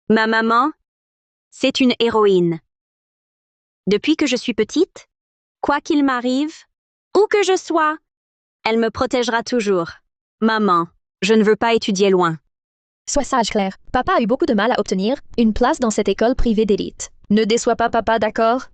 Ma maman, c'est une héroïne. Depuis que je suis petite, quoi qu'il m'arrive, où que je sois, elle me protégera toujours. Maman, je ne veux pas étudier loin. Sois sage, Claire. Papa a eu beaucoup de mal à obtenir une place dans cette école privée d'élite. Ne déçois pas papa, d'accord?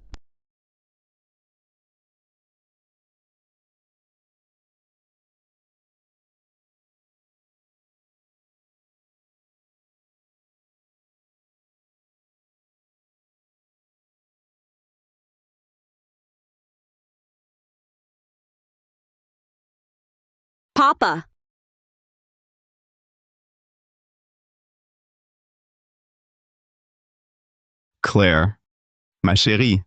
Papa, Claire, ma chérie,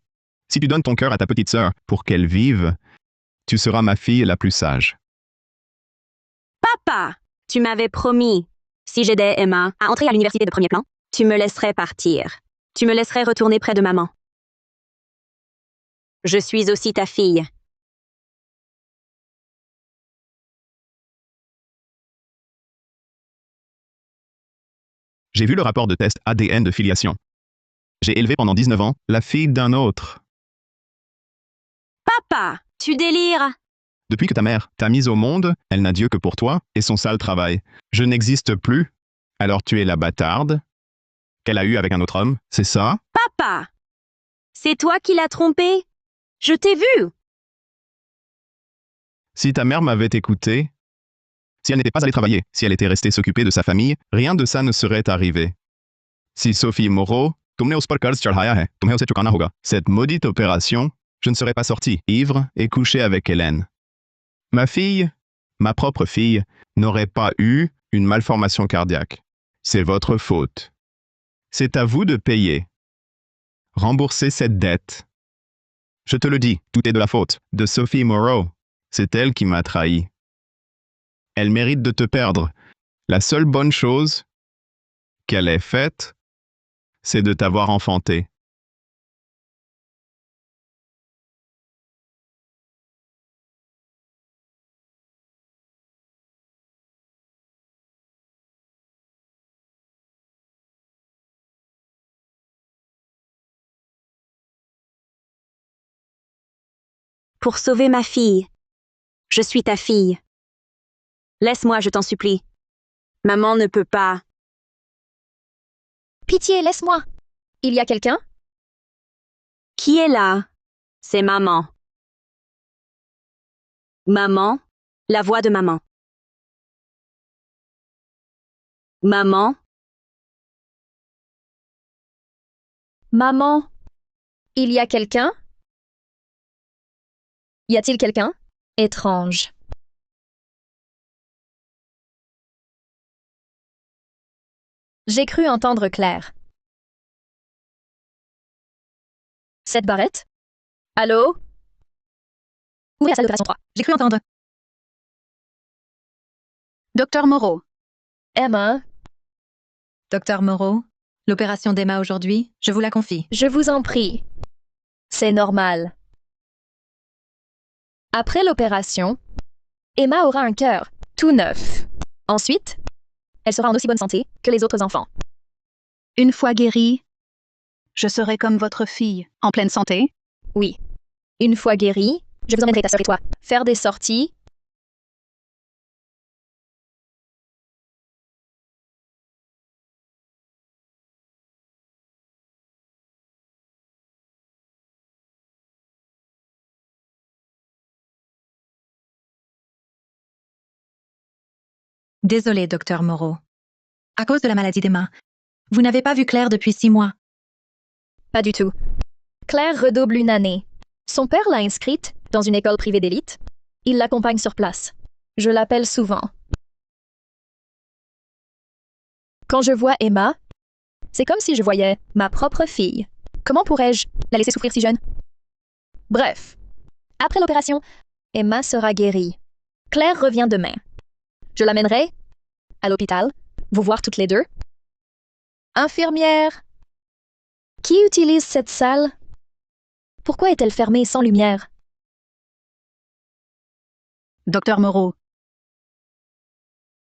si tu donnes ton cœur à ta petite sœur pour qu'elle vive, tu seras ma fille la plus sage. papa, tu m'avais promis, si j'aidais Emma à entrer à l'université de premier plan, tu me laisserais partir. Tu me laisserais retourner près de maman. Je suis aussi ta fille. J'ai vu le rapport de test ADN de filiation. J'ai élevé pendant 19 ans la fille d'un autre. Papa, tu délires. Depuis que ta mère t'a mise au monde, elle n'a Dieu que pour toi et son sale travail. Je n'existe plus. Alors tu es la bâtarde qu'elle a eue avec un autre homme, c'est ça? Papa, c'est toi qui l'as trompée. Je t'ai vu. Si ta mère m'avait écouté, si elle n'était pas allée travailler, si elle était restée s'occuper de sa famille, rien de ça ne serait arrivé. Si Sophie Moreau, cette maudite opération, je ne serais pas sorti, ivre et couché avec Hélène. Ma fille, ma propre fille, n'aurait pas eu une malformation cardiaque. C'est votre faute. C'est à vous de payer. Remboursez cette dette. Je te le dis, tout est de la faute de Sophie Moreau. C'est elle qui m'a trahi. Elle mérite de te perdre. La seule bonne chose qu'elle ait faite, c'est de t'avoir enfanté. Pour sauver ma fille. Je suis ta fille. Laisse-moi, je t'en supplie. Maman ne peut pas. Pitié, laisse-moi. Il y a quelqu'un? Qui est là? C'est maman. Maman, la voix de maman. Maman, Maman. Il y a quelqu'un? Y a-t-il quelqu'un? Étrange. J'ai cru entendre Claire. Cette barrette? Allô? Où est la salle d'opération 3? J'ai cru entendre. Docteur Moreau. Emma, Docteur Moreau, l'opération d'Emma aujourd'hui, je vous la confie. je vous en prie. C'est normal. Après l'opération, Emma aura un cœur tout neuf. Ensuite, elle sera en aussi bonne santé que les autres enfants. Une fois guérie, je serai comme votre fille, en pleine santé. Oui. Une fois guérie, je vous emmènerai ta sœur et toi faire des sorties. Désolée, docteur Moreau. À cause de la maladie d'Emma, vous n'avez pas vu Claire depuis 6 mois. Pas du tout. Claire redouble une année. Son père l'a inscrite dans une école privée d'élite. Il l'accompagne sur place. Je l'appelle souvent. Quand je vois Emma, c'est comme si je voyais ma propre fille. Comment pourrais-je la laisser souffrir si jeune? Bref, après l'opération, Emma sera guérie. Claire revient demain. Je l'amènerai à l'hôpital, vous voir toutes les deux. Infirmière, qui utilise cette salle? Pourquoi est-elle fermée sans lumière? Docteur Moreau,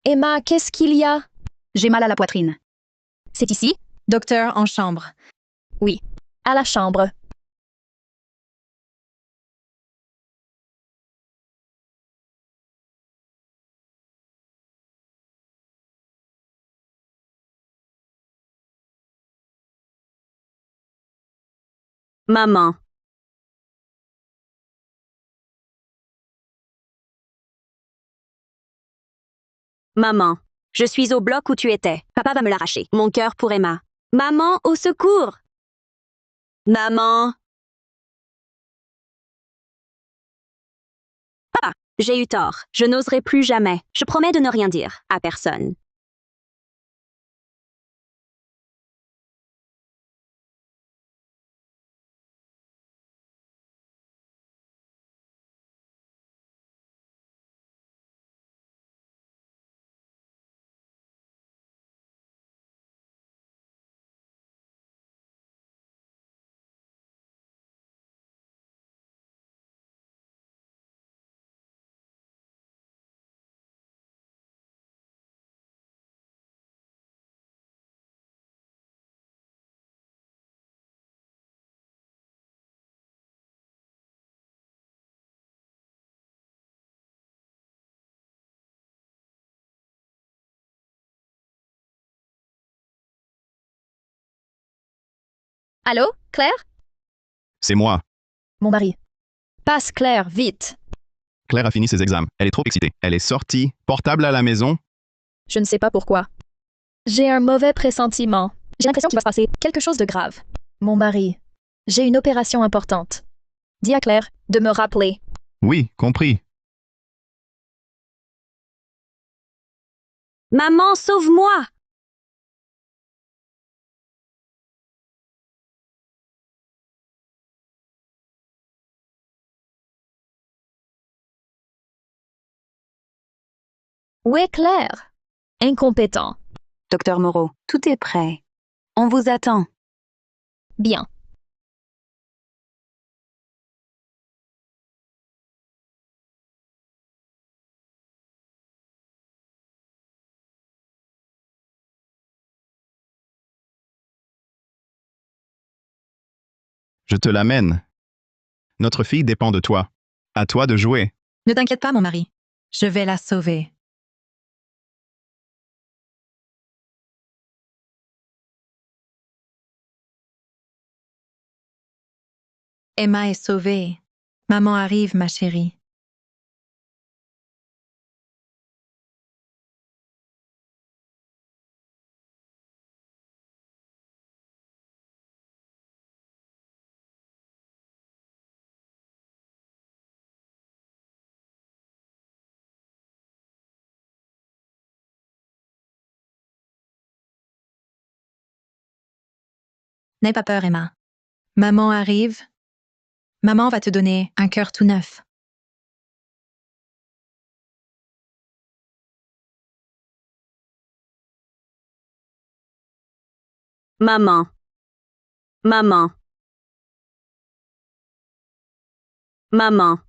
Emma, qu'est-ce qu'il y a? j'ai mal à la poitrine. C'est ici? Docteur en chambre. Oui. À la chambre. Maman. Maman. Je suis au bloc où tu étais. Papa va me l'arracher. Mon cœur pour Emma. Maman, au secours! Maman. Papa, j'ai eu tort. Je n'oserai plus jamais. Je promets de ne rien dire à personne. Allô, Claire? C'est moi. Mon mari. Passe, Claire, vite. Claire a fini ses examens. Elle est trop excitée. Elle est sortie, portable à la maison. Je ne sais pas pourquoi. J'ai un mauvais pressentiment. J'ai l'impression qu'il va se passer quelque chose de grave. Mon mari. J'ai une opération importante. Dis à Claire de me rappeler. Oui, compris. Maman, sauve-moi! Où est Claire? Incompétent. Docteur Moreau, tout est prêt. On vous attend. Bien. Je te l'amène. Notre fille dépend de toi. À toi de jouer. Ne t'inquiète pas, mon mari. Je vais la sauver. Emma est sauvée. Maman arrive, ma chérie. N'aie pas peur, Emma. Maman arrive. Maman va te donner un cœur tout neuf. Maman. Maman. Maman.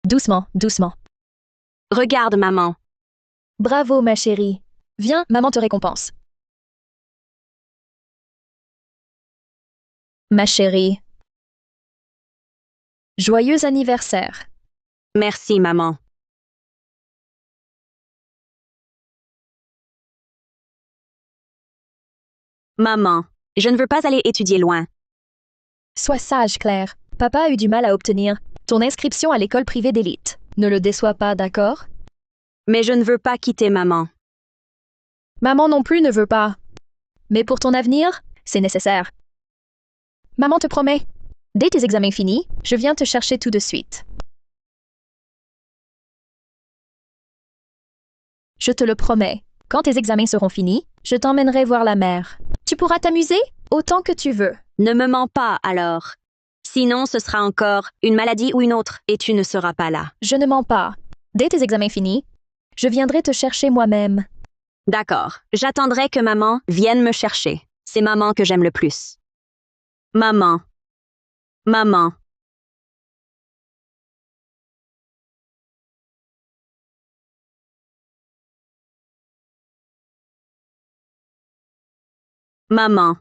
Doucement, doucement. Regarde, maman. Bravo, ma chérie. Viens, maman te récompense. Ma chérie. Joyeux anniversaire. Merci, maman. Maman. Je ne veux pas aller étudier loin. Sois sage, Claire. Papa a eu du mal à obtenir ton inscription à l'école privée d'élite. Ne le déçois pas, d'accord? Mais je ne veux pas quitter maman. Maman non plus ne veut pas. Mais pour ton avenir, c'est nécessaire. Maman te promet. Dès tes examens finis, je viens te chercher tout de suite. Je te le promets. Quand tes examens seront finis, je t'emmènerai voir la mer. Tu pourras t'amuser autant que tu veux. Ne me mens pas, alors. Sinon, ce sera encore une maladie ou une autre, et tu ne seras pas là. Je ne mens pas. Dès tes examens finis, je viendrai te chercher moi-même. D'accord. J'attendrai que maman vienne me chercher. C'est maman que j'aime le plus. Maman. Maman. Maman.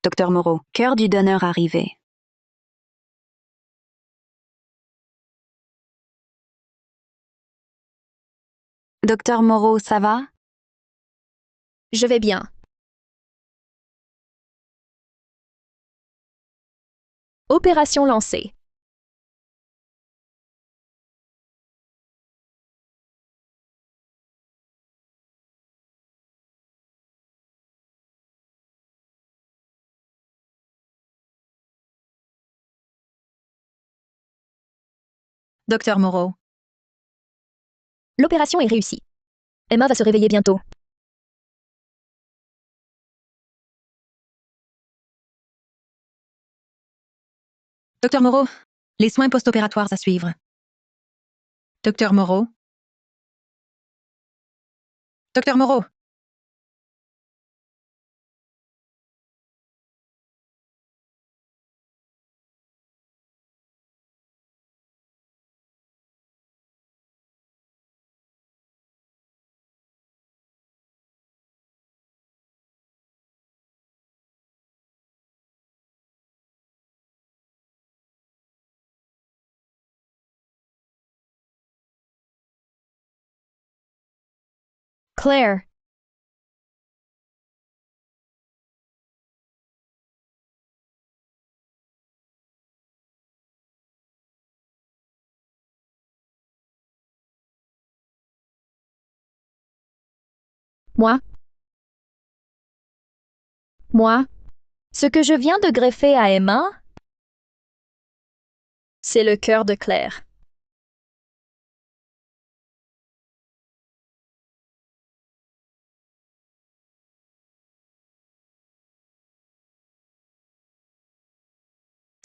Docteur Moreau, cœur du donneur arrivé. Docteur Moreau, ça va? Je vais bien. Opération lancée. Docteur Moreau, L'opération est réussie. Emma va se réveiller bientôt. Docteur Moreau, les soins post-opératoires à suivre. Docteur Moreau. Docteur Moreau. Claire. Moi. Moi. Ce que je viens de greffer à Emma, c'est le cœur de Claire.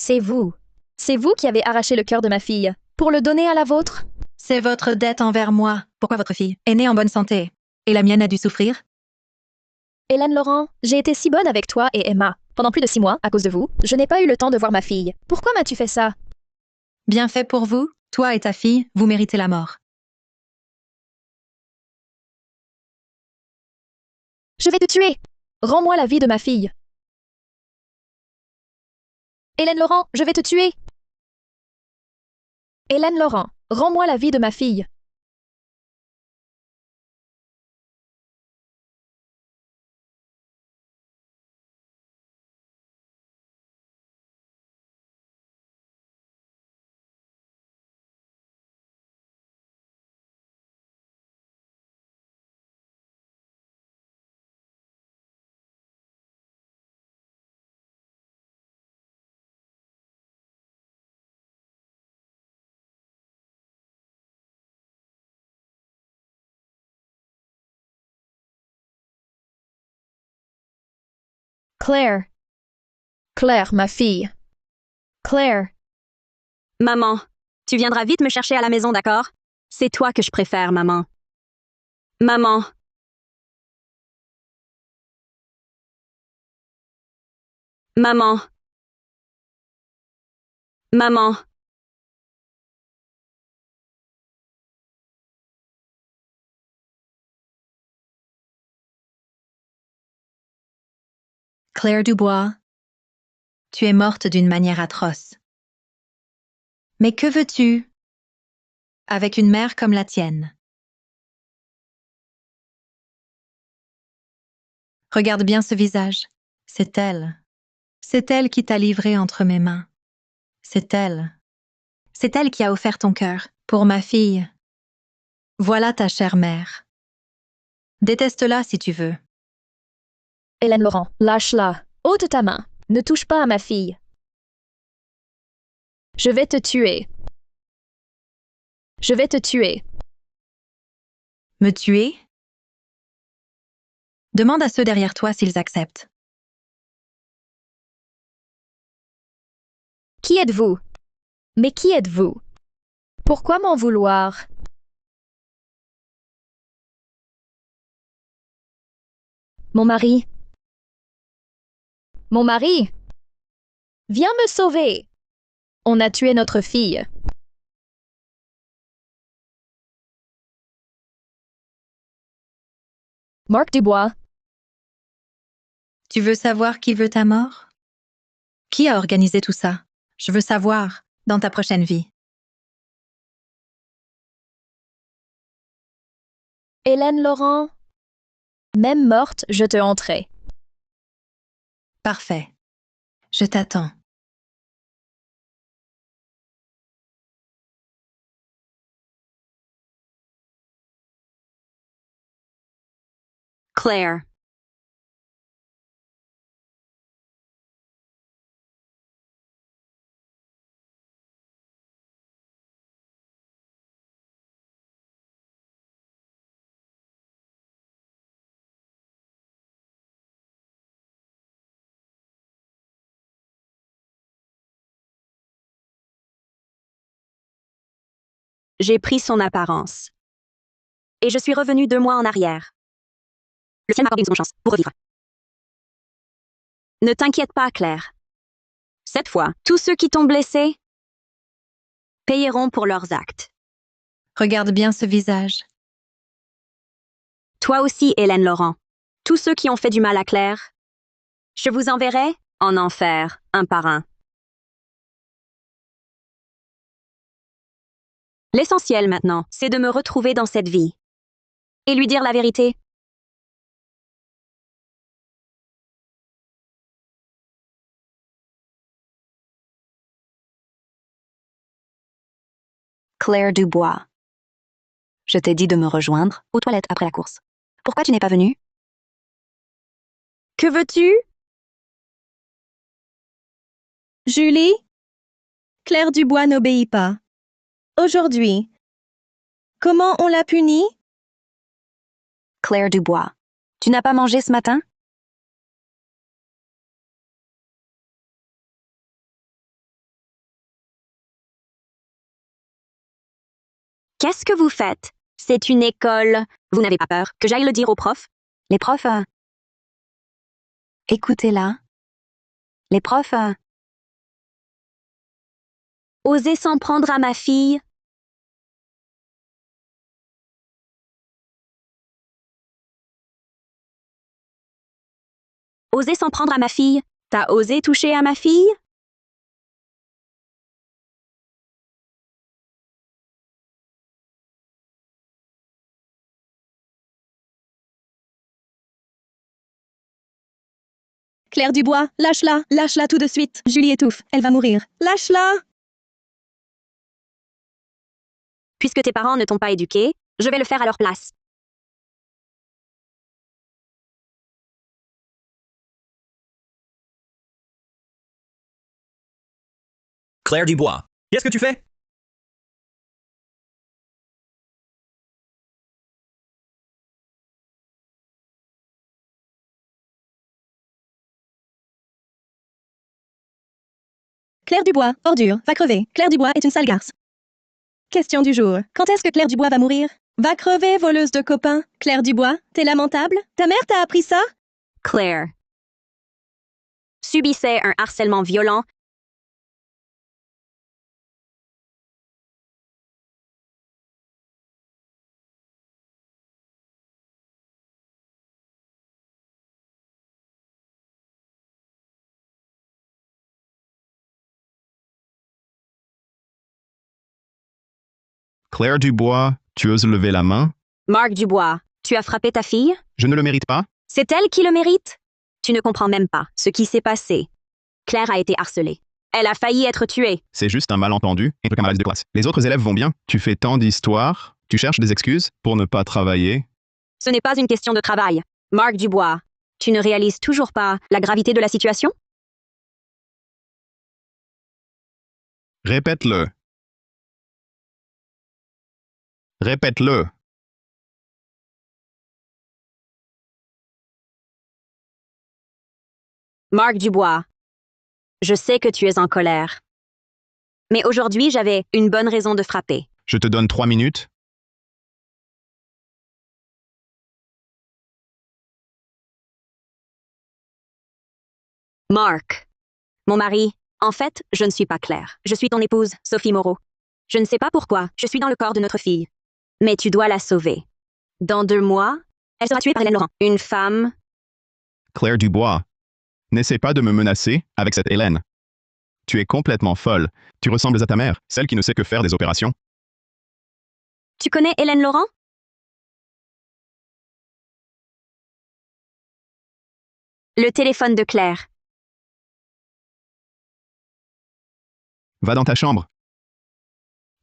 C'est vous. C'est vous qui avez arraché le cœur de ma fille pour le donner à la vôtre? C'est votre dette envers moi. Pourquoi votre fille est née en bonne santé et la mienne a dû souffrir? Hélène Laurent, j'ai été si bonne avec toi et Emma. Pendant plus de 6 mois, à cause de vous, je n'ai pas eu le temps de voir ma fille. Pourquoi m'as-tu fait ça? Bien fait pour vous. Toi et ta fille, vous méritez la mort. Je vais te tuer. Rends-moi la vie de ma fille. Hélène Laurent, je vais te tuer. Hélène Laurent, rends-moi la vie de ma fille. Claire. Claire, ma fille. Claire. Maman, tu viendras vite me chercher à la maison, d'accord? C'est toi que je préfère, maman. Maman. Maman. Maman. Claire Dubois, tu es morte d'une manière atroce. Mais que veux-tu avec une mère comme la tienne? Regarde bien ce visage. C'est elle. C'est elle qui t'a livré entre mes mains. C'est elle. C'est elle qui a offert ton cœur pour ma fille. Voilà ta chère mère. Déteste-la si tu veux. Hélène Laurent, lâche-la. Ôte ta main. Ne touche pas à ma fille. Je vais te tuer. Je vais te tuer. Me tuer? Demande à ceux derrière toi s'ils acceptent. Qui êtes-vous? Mais qui êtes-vous? Pourquoi m'en vouloir? Mon mari. Mon mari. Viens me sauver. On a tué notre fille. Marc Dubois. Tu veux savoir qui veut ta mort? Qui a organisé tout ça? Je veux savoir, dans ta prochaine vie. Hélène Laurent, même morte, je te hanterai. Parfait. Je t'attends. Claire. J'ai pris son apparence. Et je suis revenue 2 mois en arrière. Le ciel m'a accordé une seconde chance pour revivre. Ne t'inquiète pas, Claire. Cette fois, tous ceux qui t'ont blessé payeront pour leurs actes. Regarde bien ce visage. Toi aussi, Hélène Laurent. Tous ceux qui ont fait du mal à Claire, je vous enverrai en enfer, un par un. L'essentiel maintenant, c'est de me retrouver dans cette vie. Et lui dire la vérité. Claire Dubois. Je t'ai dit de me rejoindre aux toilettes après la course. Pourquoi tu n'es pas venue? Que veux-tu? Julie? Claire Dubois n'obéit pas. Aujourd'hui. Comment on l'a punie? Claire Dubois. Tu n'as pas mangé ce matin? Qu'est-ce que vous faites? C'est une école. Vous n'avez pas peur que j'aille le dire aux profs? Les profs, écoutez-la. Les profs, osez s'en prendre à ma fille. Osez s'en prendre à ma fille. T'as osé toucher à ma fille? Claire Dubois, lâche-la tout de suite. Julie étouffe, elle va mourir. Lâche-la! Puisque tes parents ne t'ont pas éduqué, je vais le faire à leur place. Claire Dubois, qu'est-ce que tu fais? Claire Dubois, ordure, va crever. Claire Dubois est une sale garce. Question du jour. Quand est-ce que Claire Dubois va mourir? Va crever, voleuse de copains. Claire Dubois, t'es lamentable? Ta mère t'a appris ça? Claire subissait un harcèlement violent. Claire Dubois, tu oses lever la main? Marc Dubois, tu as frappé ta fille? Je ne le mérite pas? C'est elle qui le mérite? Tu ne comprends même pas ce qui s'est passé. Claire a été harcelée. Elle a failli être tuée. C'est juste un malentendu entre camarades de classe. Les autres élèves vont bien. Tu fais tant d'histoires. Tu cherches des excuses pour ne pas travailler. Ce n'est pas une question de travail. Marc Dubois, tu ne réalises toujours pas la gravité de la situation? Répète-le. Répète-le. Marc Dubois, je sais que tu es en colère. Mais aujourd'hui, j'avais une bonne raison de frapper. Je te donne 3 minutes. Marc, mon mari, en fait, je ne suis pas Claire. Je suis ton épouse, Sophie Moreau. Je ne sais pas pourquoi, je suis dans le corps de notre fille. Mais tu dois la sauver. Dans 2 mois, elle sera tuée par Hélène Laurent. Une femme. Claire Dubois. N'essaie pas de me menacer avec cette Hélène. Tu es complètement folle. Tu ressembles à ta mère, celle qui ne sait que faire des opérations. Tu connais Hélène Laurent? Le téléphone de Claire. Va dans ta chambre.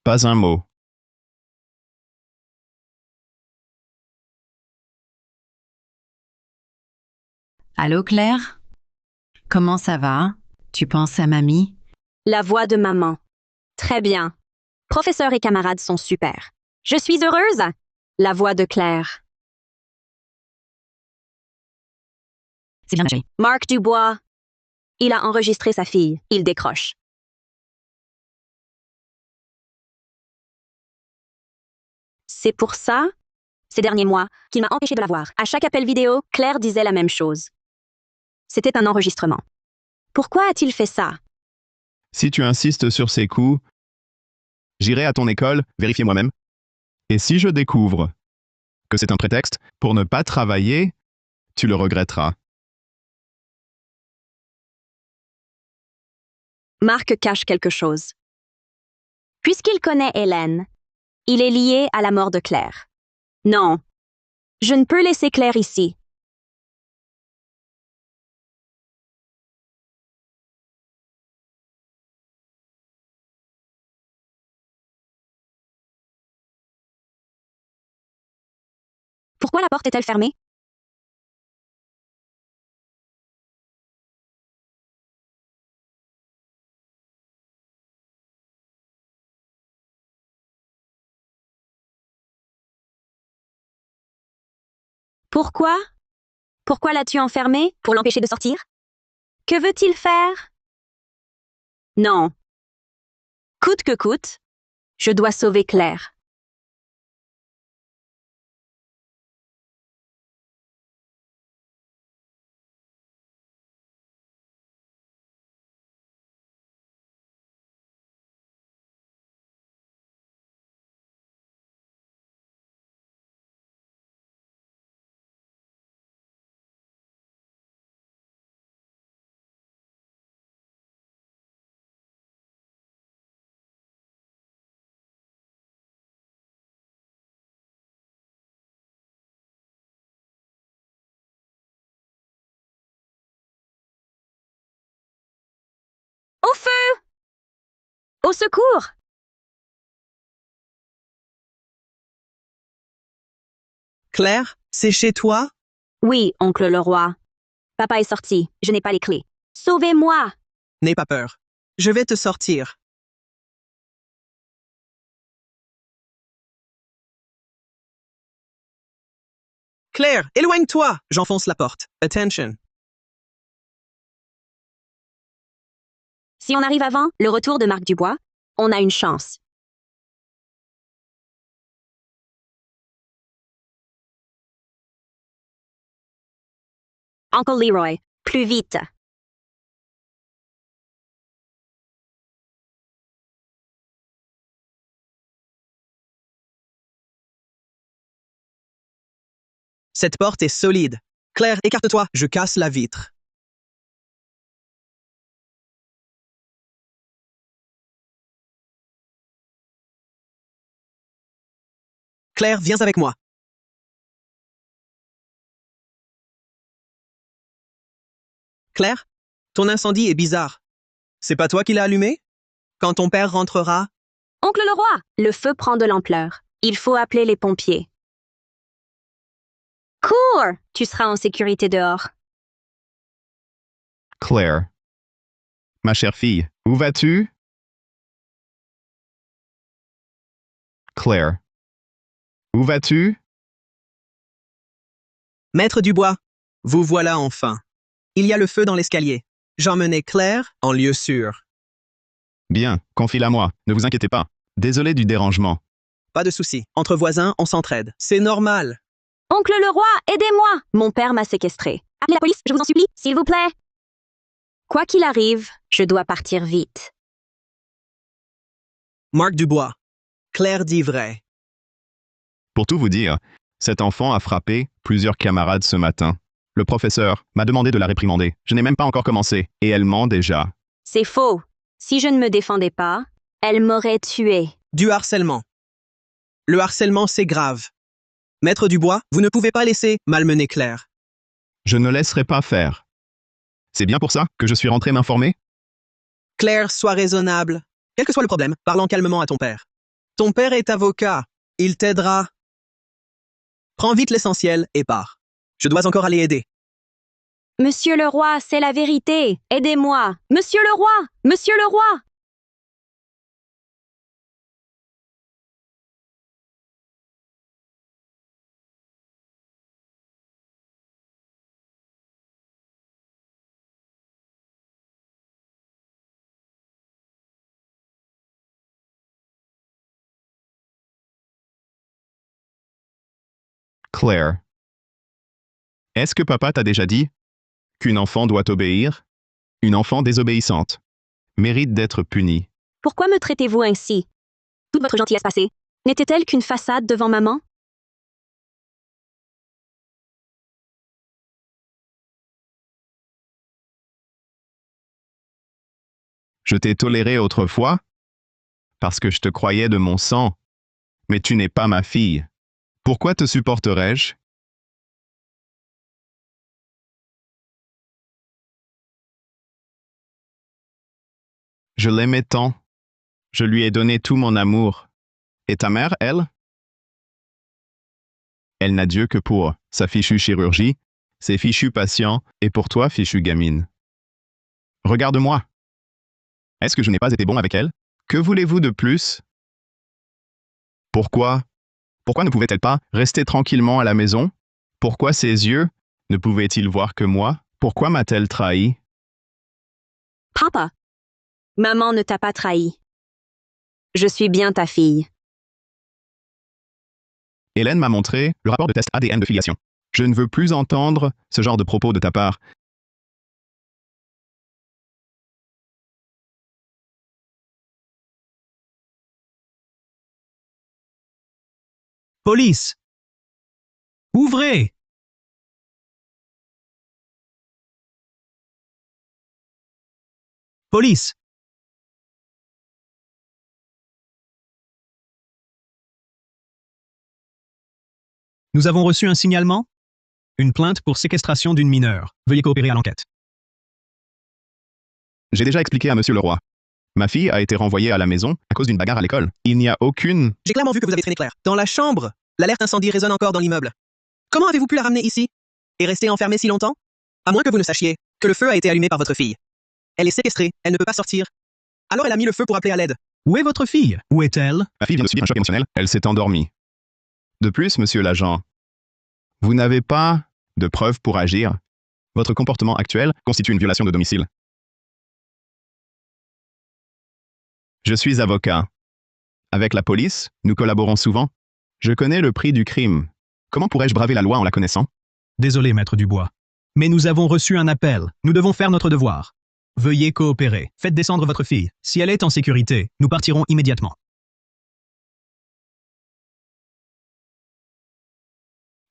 Pas un mot. Allô Claire? Comment ça va? Tu penses à mamie? La voix de maman. Très bien. Professeur et camarades sont super. Je suis heureuse. La voix de Claire. C'est bien ma chérie. Marc Dubois. Il a enregistré sa fille. Il décroche. C'est pour ça, ces derniers mois, qu'il m'a empêché de la voir. À chaque appel vidéo, Claire disait la même chose. C'était un enregistrement. Pourquoi a-t-il fait ça? Si tu insistes sur ces coups, j'irai à ton école vérifier moi-même. Et si je découvre que c'est un prétexte pour ne pas travailler, tu le regretteras. Marc cache quelque chose. Puisqu'il connaît Hélène, il est lié à la mort de Claire. Non, je ne peux laisser Claire ici. Pourquoi la porte est-elle fermée? Pourquoi? Pourquoi l'as-tu enfermé? Pour l'empêcher de sortir? Que veut-il faire? Non. Coûte que coûte, je dois sauver Claire. Au feu! Au secours! Claire, c'est chez toi? Oui, oncle Leroy. Papa est sorti, je n'ai pas les clés. Sauvez-moi! N'aie pas peur. Je vais te sortir. Claire, éloigne-toi! J'enfonce la porte. Attention. Si on arrive avant le retour de Marc Dubois, on a une chance. Uncle Leroy, plus vite! Cette porte est solide. Claire, écarte-toi, je casse la vitre. Claire, viens avec moi. Claire, ton incendie est bizarre. C'est pas toi qui l'as allumé? Quand ton père rentrera... Oncle Leroy, le feu prend de l'ampleur. Il faut appeler les pompiers. Cours! Tu seras en sécurité dehors. Claire. Ma chère fille, où vas-tu? Claire. Où vas-tu? Maître Dubois, vous voilà enfin. Il y a le feu dans l'escalier. J'emmenais Claire en lieu sûr. Bien, confie-la moi, ne vous inquiétez pas. Désolé du dérangement. Pas de souci. Entre voisins, on s'entraide. C'est normal. Oncle Leroy, aidez-moi! Mon père m'a séquestré. Appelez la police, je vous en supplie, s'il vous plaît. Quoi qu'il arrive, je dois partir vite. Marc Dubois. Claire dit vrai. Pour tout vous dire, cet enfant a frappé plusieurs camarades ce matin. Le professeur m'a demandé de la réprimander. Je n'ai même pas encore commencé, et elle ment déjà. C'est faux. Si je ne me défendais pas, elle m'aurait tué. Du harcèlement. Le harcèlement, c'est grave. Maître Dubois, vous ne pouvez pas laisser malmener Claire. Je ne laisserai pas faire. C'est bien pour ça que je suis rentré m'informer? Claire, sois raisonnable. Quel que soit le problème, parlons calmement à ton père. Ton père est avocat. Il t'aidera. Prends vite l'essentiel et pars. Je dois encore aller aider. Monsieur le roi, c'est la vérité. Aidez-moi. Monsieur le roi! Monsieur le roi! Claire. Est-ce que papa t'a déjà dit qu'une enfant doit obéir? Une enfant désobéissante mérite d'être punie. Pourquoi me traitez-vous ainsi? Toute votre gentillesse passée n'était-elle qu'une façade devant maman? Je t'ai toléré autrefois parce que je te croyais de mon sang, mais tu n'es pas ma fille. Pourquoi te supporterais-je? Je l'aimais tant. Je lui ai donné tout mon amour. Et ta mère, elle? Elle n'a Dieu que pour sa fichue chirurgie, ses fichus patients, et pour toi, fichue gamine. Regarde-moi. Est-ce que je n'ai pas été bon avec elle? Que voulez-vous de plus? Pourquoi? Pourquoi ne pouvait-elle pas rester tranquillement à la maison? Pourquoi ses yeux ne pouvaient-ils voir que moi? Pourquoi m'a-t-elle trahi? Papa, maman ne t'a pas trahi. Je suis bien ta fille. Hélène m'a montré le rapport de test ADN de filiation. Je ne veux plus entendre ce genre de propos de ta part. Police! Ouvrez! Police! Nous avons reçu un signalement. Une plainte pour séquestration d'une mineure. Veuillez coopérer à l'enquête. J'ai déjà expliqué à Monsieur le Roi. Ma fille a été renvoyée à la maison à cause d'une bagarre à l'école. Il n'y a aucune... J'ai clairement vu que vous avez traîné Claire. Dans la chambre, l'alerte incendie résonne encore dans l'immeuble. Comment avez-vous pu la ramener ici? Et rester enfermée si longtemps? À moins que vous ne sachiez que le feu a été allumé par votre fille. Elle est séquestrée, elle ne peut pas sortir. Alors elle a mis le feu pour appeler à l'aide. Où est votre fille? Où est-elle? Ma fille vient de subir un choc émotionnel. Elle s'est endormie. De plus, monsieur l'agent, vous n'avez pas de preuves pour agir. Votre comportement actuel constitue une violation de domicile. Je suis avocat. Avec la police, nous collaborons souvent. Je connais le prix du crime. Comment pourrais-je braver la loi en la connaissant? Désolé, maître Dubois. Mais nous avons reçu un appel. Nous devons faire notre devoir. Veuillez coopérer. Faites descendre votre fille. Si elle est en sécurité, nous partirons immédiatement.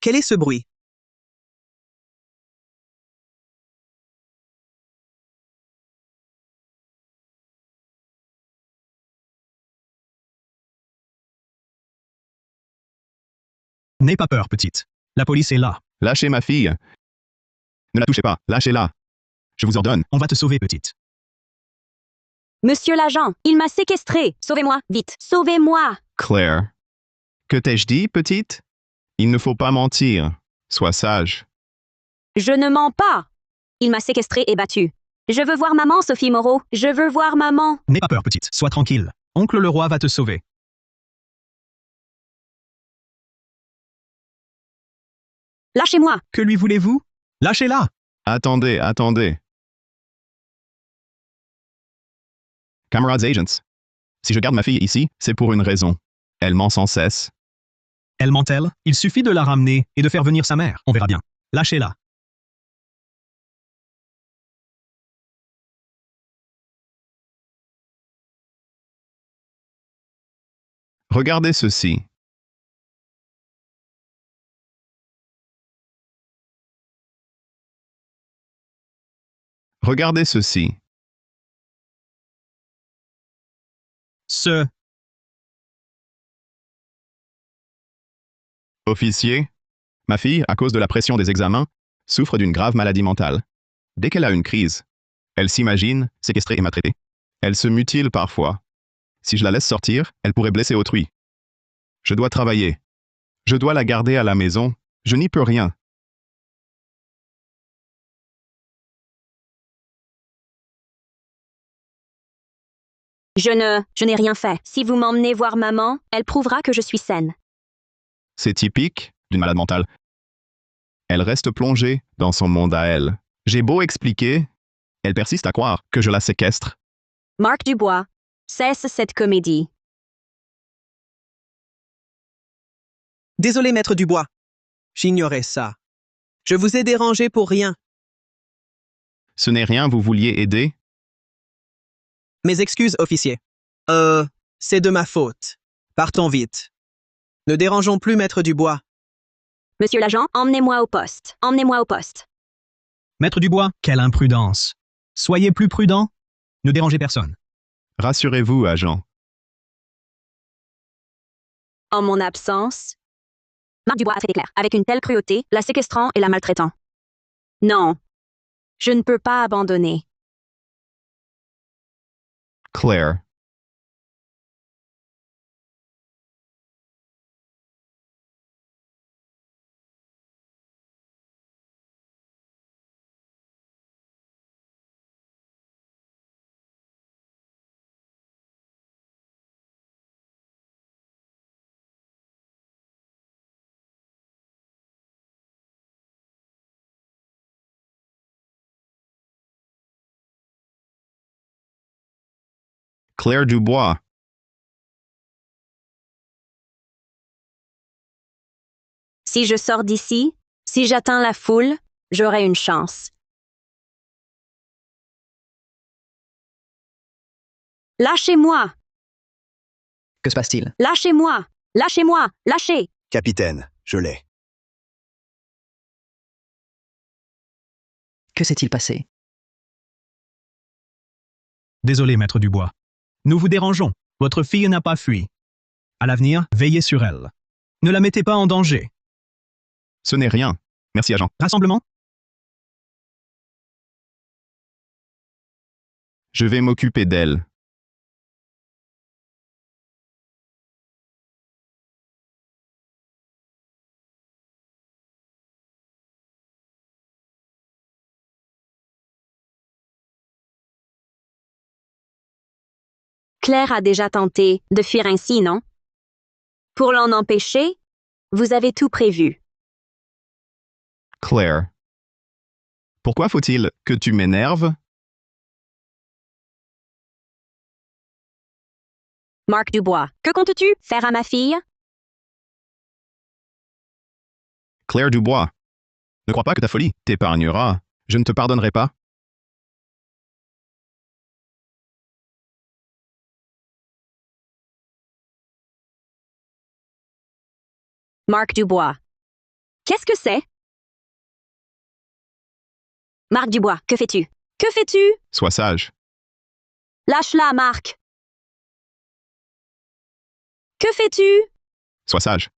Quel est ce bruit? N'aie pas peur, petite. La police est là. Lâchez ma fille. Ne la touchez pas. Lâchez-la. Je vous ordonne. On va te sauver, petite. Monsieur l'agent, il m'a séquestré. Sauvez-moi, vite. Sauvez-moi. Claire. Que t'ai-je dit, petite? Il ne faut pas mentir. Sois sage. Je ne mens pas. Il m'a séquestré et battu. Je veux voir maman, Sophie Moreau. Je veux voir maman. N'aie pas peur, petite. Sois tranquille. Oncle le roi va te sauver. Lâchez-moi. Que lui voulez-vous? Lâchez-la! Attendez, attendez. Camarades agents. Si je garde ma fille ici, c'est pour une raison. Elle ment sans cesse. Elle ment-elle? Il suffit de la ramener et de faire venir sa mère. On verra bien. Lâchez-la. Regardez ceci. Regardez ceci. Officier, ma fille, à cause de la pression des examens, souffre d'une grave maladie mentale. Dès qu'elle a une crise, elle s'imagine séquestrée et maltraitée. Elle se mutile parfois. Si je la laisse sortir, elle pourrait blesser autrui. Je dois travailler. Je dois la garder à la maison. Je n'y peux rien. Je n'ai rien fait. Si vous m'emmenez voir maman, elle prouvera que je suis saine. C'est typique d'une malade mentale. Elle reste plongée dans son monde à elle. J'ai beau expliquer, elle persiste à croire que je la séquestre. Marc Dubois, cesse cette comédie. Désolé, maître Dubois. J'ignorais ça. Je vous ai dérangé pour rien. Ce n'est rien, vous vouliez aider? Mes excuses, officier. C'est de ma faute. Partons vite. Ne dérangeons plus maître Dubois. Monsieur l'agent, emmenez-moi au poste. Emmenez-moi au poste. Maître Dubois, quelle imprudence. Soyez plus prudent. Ne dérangez personne. Rassurez-vous, agent. En mon absence, Marc Dubois a fait éclair, avec une telle cruauté, la séquestrant et la maltraitant. Non, je ne peux pas abandonner. Claire. Claire Dubois. Si je sors d'ici, si j'atteins la foule, j'aurai une chance. Lâchez-moi! Que se passe-t-il? Lâchez-moi! Lâchez-moi! Lâchez! Capitaine, je l'ai. Que s'est-il passé? Désolé, maître Dubois. Nous vous dérangeons. Votre fille n'a pas fui. À l'avenir, veillez sur elle. Ne la mettez pas en danger. Ce n'est rien. Merci, agent. Rassemblement? Je vais m'occuper d'elle. Claire a déjà tenté de fuir ainsi, non? Pour l'en empêcher, vous avez tout prévu. Claire. Pourquoi faut-il que tu m'énerves? Marc Dubois, que comptes-tu faire à ma fille? Claire Dubois. Ne crois pas que ta folie t'épargnera. Je ne te pardonnerai pas. Marc Dubois. Qu'est-ce que c'est? Marc Dubois, que fais-tu? Que fais-tu? Sois sage. Lâche-la, Marc. Que fais-tu? Sois sage.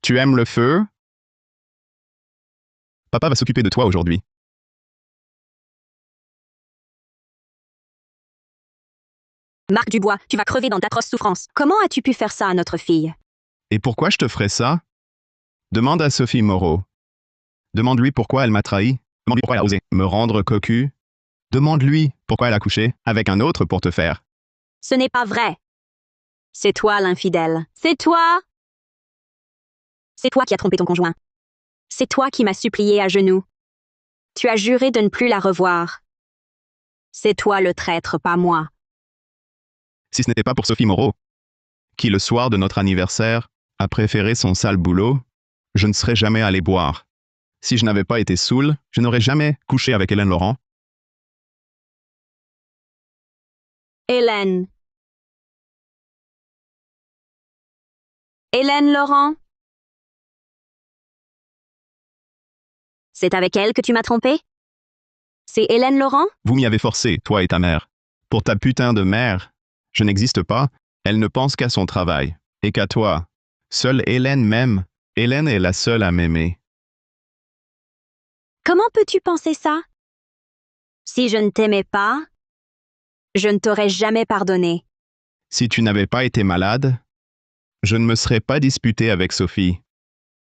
Tu aimes le feu? Papa va s'occuper de toi aujourd'hui. Marc Dubois, tu vas crever dans d'atroces souffrances. Comment as-tu pu faire ça à notre fille? Et pourquoi je te ferais ça? Demande à Sophie Moreau. Demande-lui pourquoi elle m'a trahi. Demande-lui pourquoi elle a osé me rendre cocu. Demande-lui pourquoi elle a couché avec un autre pour te faire. Ce n'est pas vrai. C'est toi l'infidèle. C'est toi. C'est toi qui as trompé ton conjoint. C'est toi qui m'as supplié à genoux. Tu as juré de ne plus la revoir. C'est toi le traître, pas moi. Si ce n'était pas pour Sophie Moreau, qui le soir de notre anniversaire a préféré son sale boulot, je ne serais jamais allé boire. Si je n'avais pas été saoul, je n'aurais jamais couché avec Hélène Laurent. Hélène. Hélène Laurent. C'est avec elle que tu m'as trompé? C'est Hélène Laurent? Vous m'y avez forcé, toi et ta mère. Pour ta putain de mère, je n'existe pas, elle ne pense qu'à son travail, et qu'à toi. Seule Hélène m'aime, Hélène est la seule à m'aimer. Comment peux-tu penser ça? Si je ne t'aimais pas, je ne t'aurais jamais pardonné. Si tu n'avais pas été malade, je ne me serais pas disputé avec Sophie.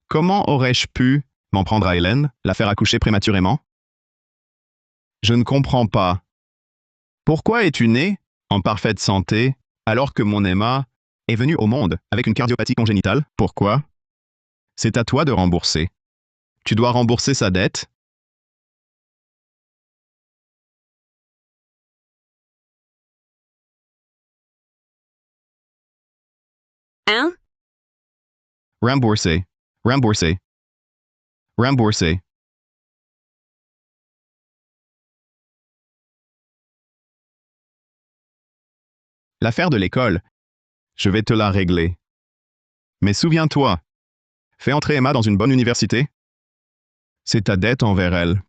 Comment aurais-je pu m'en prendre à Hélène, la faire accoucher prématurément? Je ne comprends pas. Pourquoi es-tu né en parfaite santé alors que mon Emma est venue au monde avec une cardiopathie congénitale? Pourquoi? C'est à toi de rembourser. Tu dois rembourser sa dette. Hein? Rembourser. Rembourser. Rembourser. L'affaire de l'école, je vais te la régler. Mais souviens-toi, fais entrer Emma dans une bonne université. C'est ta dette envers elle.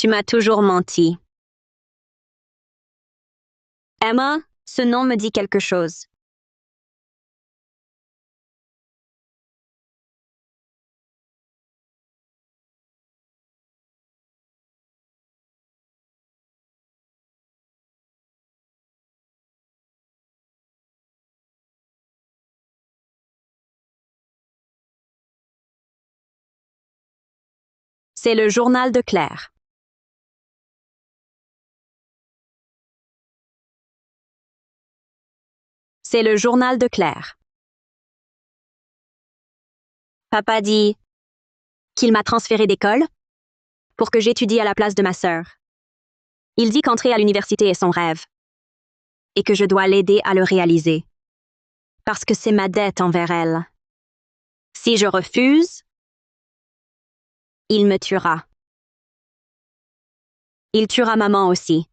Tu m'as toujours menti. Emma, ce nom me dit quelque chose. C'est le journal de Claire. C'est le journal de Claire. Papa dit qu'il m'a transféré d'école pour que j'étudie à la place de ma sœur. Il dit qu'entrer à l'université est son rêve et que je dois l'aider à le réaliser. Parce que c'est ma dette envers elle. Si je refuse, il me tuera. Il tuera maman aussi.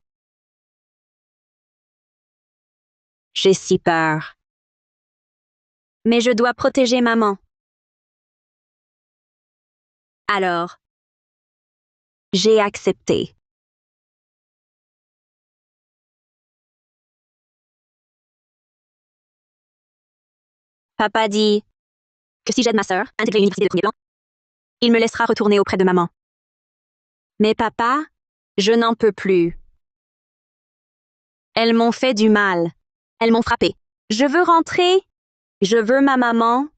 J'ai si peur. Mais je dois protéger maman. Alors, j'ai accepté. Papa dit que si j'aide ma sœur à intégrer l'université de premier plan, il me laissera retourner auprès de maman. Mais papa, je n'en peux plus. Elles m'ont fait du mal. Elles m'ont frappé. Je veux rentrer. Je veux ma maman.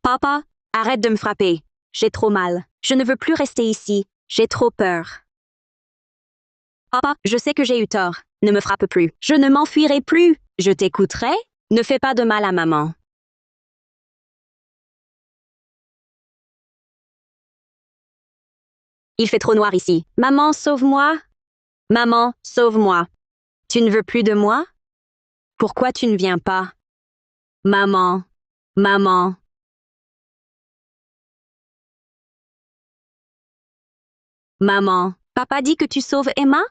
Papa, arrête de me frapper. J'ai trop mal. Je ne veux plus rester ici. J'ai trop peur. Papa, je sais que j'ai eu tort. Ne me frappe plus. Je ne m'enfuirai plus. Je t'écouterai. Ne fais pas de mal à maman. Il fait trop noir ici. Maman, sauve-moi. Maman, sauve-moi. Tu ne veux plus de moi? Pourquoi tu ne viens pas? Maman, maman. Maman, papa dit que tu sauves Emma?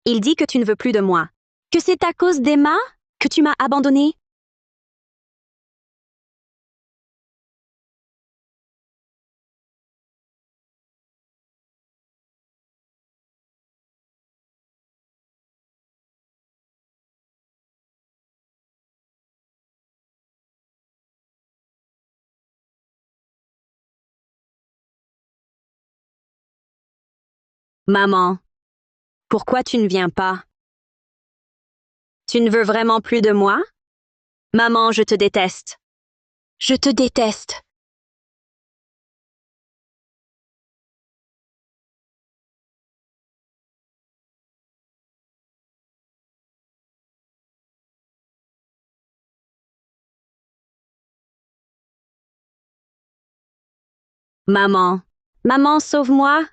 Il dit que tu ne veux plus de moi. Que c'est à cause d'Emma que tu m'as abandonnée? Maman, pourquoi tu ne viens pas? Tu ne veux vraiment plus de moi? Maman, je te déteste. Je te déteste. Maman, maman, sauve-moi.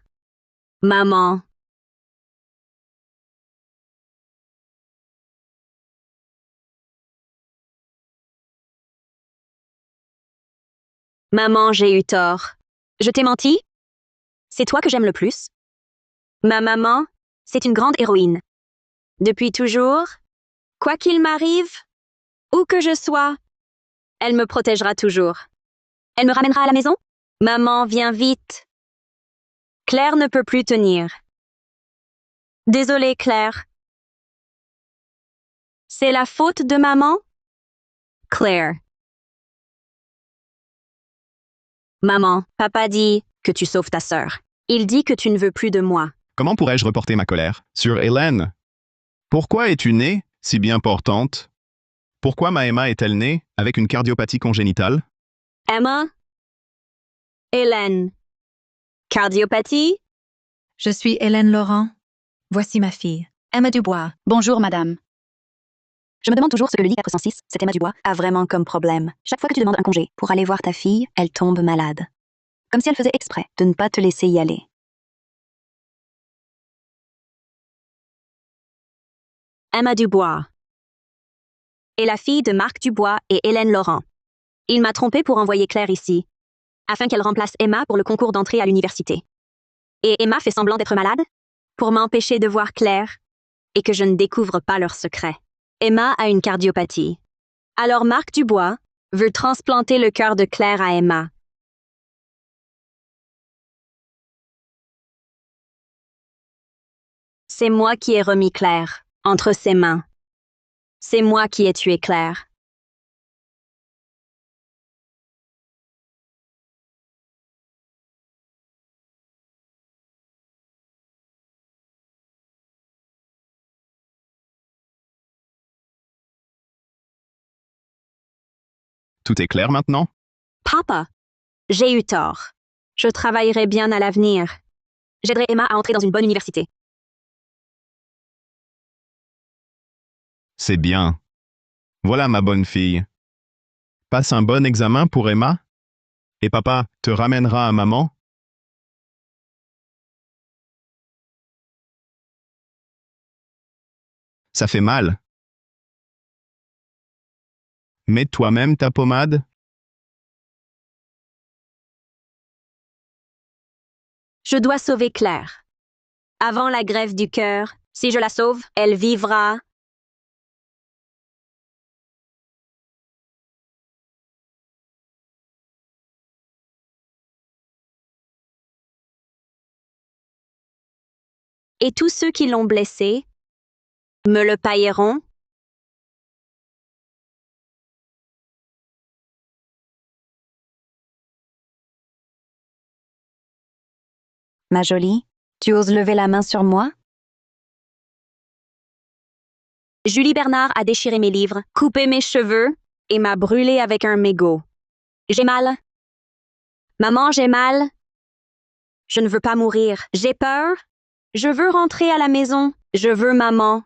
Maman. Maman, j'ai eu tort. Je t'ai menti? C'est toi que j'aime le plus? Ma maman, c'est une grande héroïne. Depuis toujours, quoi qu'il m'arrive, où que je sois, elle me protégera toujours. Elle me ramènera à la maison? Maman, viens vite. Claire ne peut plus tenir. Désolée, Claire. C'est la faute de maman? Claire. Maman, papa dit que tu sauves ta sœur. Il dit que tu ne veux plus de moi. Comment pourrais-je reporter ma colère sur Hélène? Pourquoi es-tu née si bien portante? Pourquoi ma Emma est-elle née avec une cardiopathie congénitale? Emma? Hélène. Cardiopathie? Je suis Hélène Laurent. Voici ma fille, Emma Dubois. Bonjour, madame. Je me demande toujours ce que le lit 406, cette Emma Dubois, a vraiment comme problème. Chaque fois que tu demandes un congé pour aller voir ta fille, elle tombe malade. Comme si elle faisait exprès de ne pas te laisser y aller. Emma Dubois est la fille de Marc Dubois et Hélène Laurent. Il m'a trompée pour envoyer Claire ici, afin qu'elle remplace Emma pour le concours d'entrée à l'université. Et Emma fait semblant d'être malade pour m'empêcher de voir Claire et que je ne découvre pas leur secret. Emma a une cardiopathie. Alors Marc Dubois veut transplanter le cœur de Claire à Emma. C'est moi qui ai remis Claire entre ses mains. C'est moi qui ai tué Claire. Tout est clair maintenant? Papa, j'ai eu tort. Je travaillerai bien à l'avenir. J'aiderai Emma à entrer dans une bonne université. C'est bien. Voilà ma bonne fille. Passe un bon examen pour Emma et papa te ramènera à maman. Ça fait mal. Mets toi-même ta pommade. Je dois sauver Claire. Avant la grève du cœur, si je la sauve, elle vivra. Et tous ceux qui l'ont blessée me le paieront. Ma jolie, tu oses lever la main sur moi? Julie Bernard a déchiré mes livres, coupé mes cheveux et m'a brûlé avec un mégot. J'ai mal. Maman, j'ai mal. Je ne veux pas mourir. J'ai peur. Je veux rentrer à la maison. Je veux maman.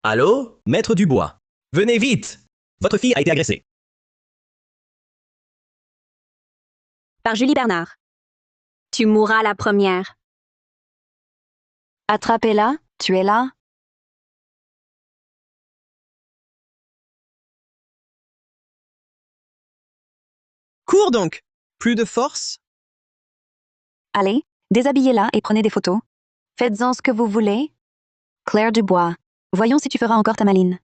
Allô? Maître Dubois. Venez vite! Votre fille a été agressée. Par Julie Bernard. Tu mourras la première. Attrapez-la, tu es là? Cours donc! Plus de force? Allez, déshabillez-la et prenez des photos. Faites-en ce que vous voulez. Claire Dubois, voyons si tu feras encore ta maline.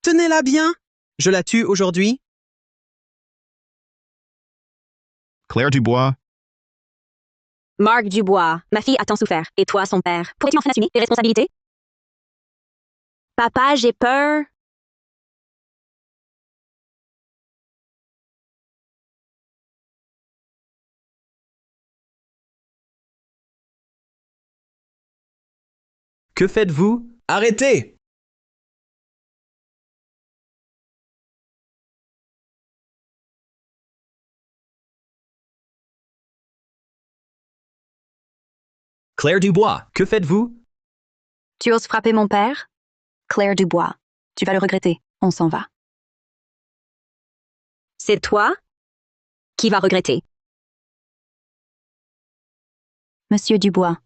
Tenez-la bien! Je la tue aujourd'hui. Claire Dubois, Marc Dubois, ma fille a tant souffert. Et toi, son père. Pourrais-tu enfin assumer tes responsabilités? Papa, j'ai peur. Que faites-vous? Arrêtez! Claire Dubois, que faites-vous? Tu oses frapper mon père? Claire Dubois, tu vas le regretter. On s'en va. C'est toi qui vas regretter. Monsieur Dubois,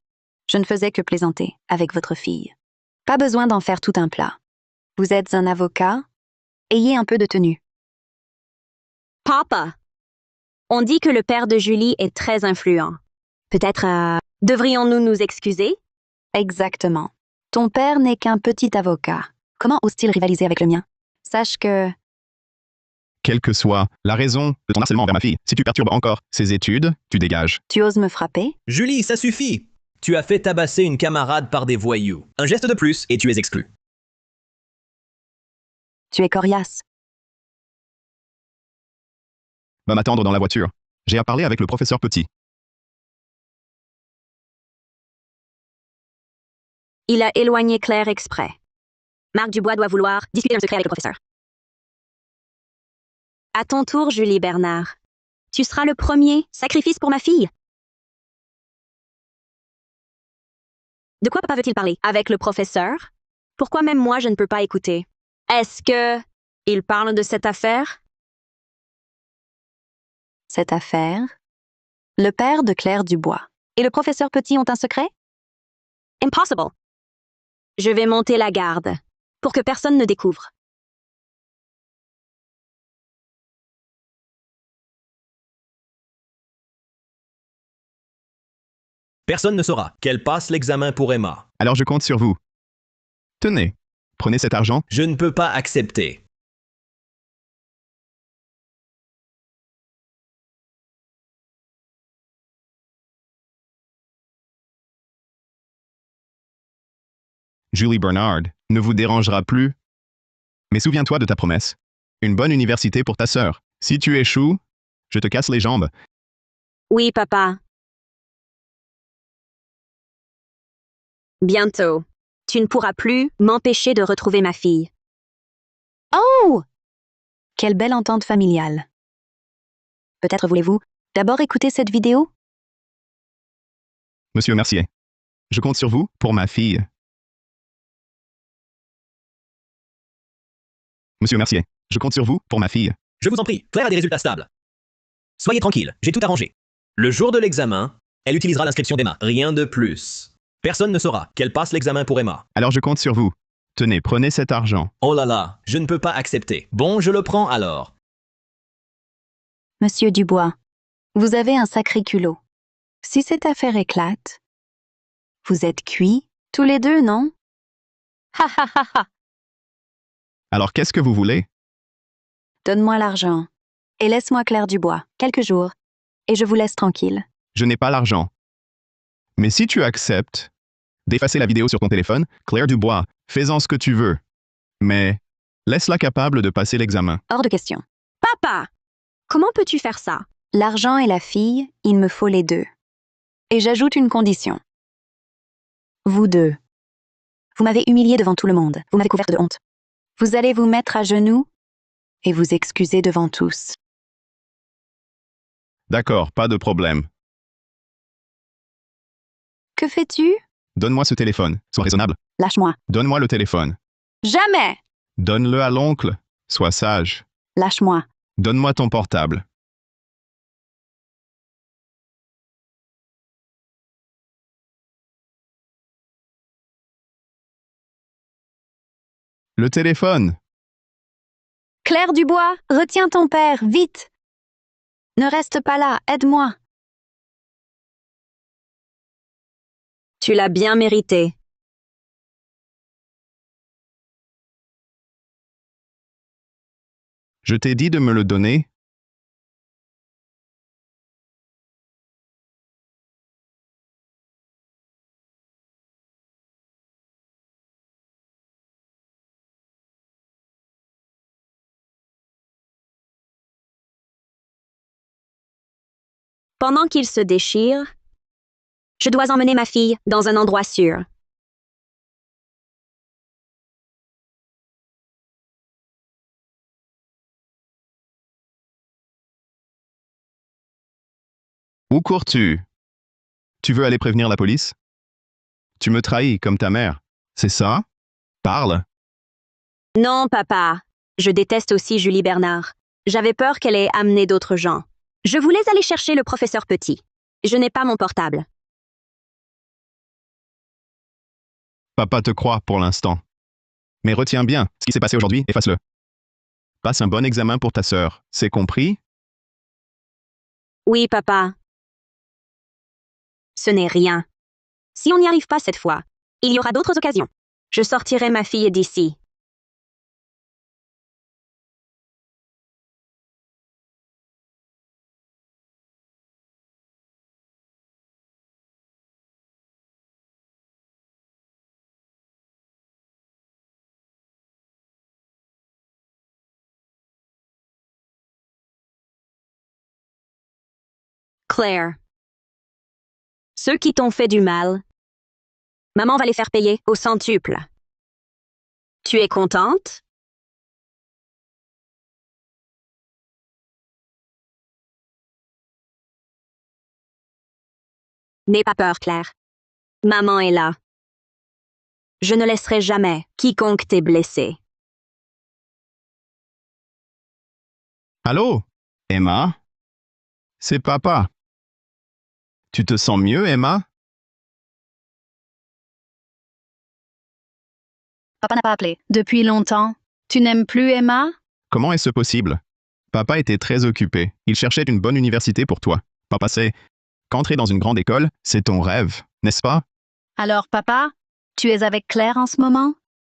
je ne faisais que plaisanter avec votre fille. Pas besoin d'en faire tout un plat. Vous êtes un avocat. Ayez un peu de tenue. Papa, on dit que le père de Julie est très influent. Peut-être devrions-nous nous excuser? Exactement. Ton père n'est qu'un petit avocat. Comment ose-t-il rivaliser avec le mien? Sache que... Quelle que soit la raison de ton harcèlement envers ma fille, si tu perturbes encore ses études, tu dégages. Tu oses me frapper? Julie, ça suffit. Tu as fait tabasser une camarade par des voyous. Un geste de plus et tu es exclu. Tu es coriace. Va m'attendre dans la voiture. J'ai à parler avec le professeur Petit. Il a éloigné Claire exprès. Marc Dubois doit vouloir discuter un secret avec le professeur. À ton tour, Julie Bernard. Tu seras le premier sacrifice pour ma fille. De quoi papa veut-il parler? Avec le professeur? Pourquoi même moi je ne peux pas écouter? Est-ce que il parle de cette affaire? Cette affaire? Le père de Claire Dubois et le professeur Petit ont un secret? Impossible. Je vais monter la garde pour que personne ne découvre. Personne ne saura qu'elle passe l'examen pour Emma. Alors je compte sur vous. Tenez, prenez cet argent. Je ne peux pas accepter. Julie Bernard ne vous dérangera plus. Mais souviens-toi de ta promesse. Une bonne université pour ta sœur. Si tu échoues, je te casse les jambes. Oui, papa. Bientôt. Tu ne pourras plus m'empêcher de retrouver ma fille. Oh! Quelle belle entente familiale. Peut-être voulez-vous d'abord écouter cette vidéo? Monsieur Mercier, je compte sur vous pour ma fille. Monsieur Mercier, je compte sur vous pour ma fille. Je vous en prie, Claire a des résultats stables. Soyez tranquille, j'ai tout arrangé. Le jour de l'examen, elle utilisera l'inscription d'Emma. Rien de plus. Personne ne saura qu'elle passe l'examen pour Emma. Alors je compte sur vous. Tenez, prenez cet argent. Oh là là, je ne peux pas accepter. Bon, je le prends alors. Monsieur Dubois, vous avez un sacré culot. Si cette affaire éclate, vous êtes cuits, tous les deux, non? Ha ha ha ha! Alors qu'est-ce que vous voulez? Donne-moi l'argent et laisse-moi Claire Dubois, quelques jours, et je vous laisse tranquille. Je n'ai pas l'argent. Mais si tu acceptes d'effacer la vidéo sur ton téléphone, Claire Dubois, fais-en ce que tu veux. Mais laisse-la capable de passer l'examen. Hors de question. Papa! Comment peux-tu faire ça? L'argent et la fille, il me faut les deux. Et j'ajoute une condition. Vous deux. Vous m'avez humiliée devant tout le monde. Vous m'avez couverte de honte. Vous allez vous mettre à genoux et vous excuser devant tous. D'accord, pas de problème. Que fais-tu? Donne-moi ce téléphone. Sois raisonnable. Lâche-moi. Donne-moi le téléphone. Jamais! Donne-le à l'oncle. Sois sage. Lâche-moi. Donne-moi ton portable. Le téléphone. Claire Dubois, retiens ton père, vite! Ne reste pas là, aide-moi. Tu l'as bien mérité. Je t'ai dit de me le donner. Pendant qu'il se déchire, je dois emmener ma fille dans un endroit sûr. Où cours-tu? Tu veux aller prévenir la police? Tu me trahis comme ta mère. C'est ça? Parle. Non, papa. Je déteste aussi Julie Bernard. J'avais peur qu'elle ait amené d'autres gens. Je voulais aller chercher le professeur Petit. Je n'ai pas mon portable. Papa te croit pour l'instant. Mais retiens bien ce qui s'est passé aujourd'hui, efface-le. Passe un bon examen pour ta sœur, c'est compris? Oui, papa. Ce n'est rien. Si on n'y arrive pas cette fois, il y aura d'autres occasions. Je sortirai ma fille d'ici. Claire. Ceux qui t'ont fait du mal, maman va les faire payer au centuple. Tu es contente? N'aie pas peur, Claire. Maman est là. Je ne laisserai jamais quiconque t'ait blessé. Allô? Emma? C'est papa. Tu te sens mieux, Emma? Papa n'a pas appelé. Depuis longtemps. Tu n'aimes plus Emma? Comment est-ce possible? Papa était très occupé. Il cherchait une bonne université pour toi. Papa sait qu'entrer dans une grande école, c'est ton rêve, n'est-ce pas? Alors, papa, tu es avec Claire en ce moment?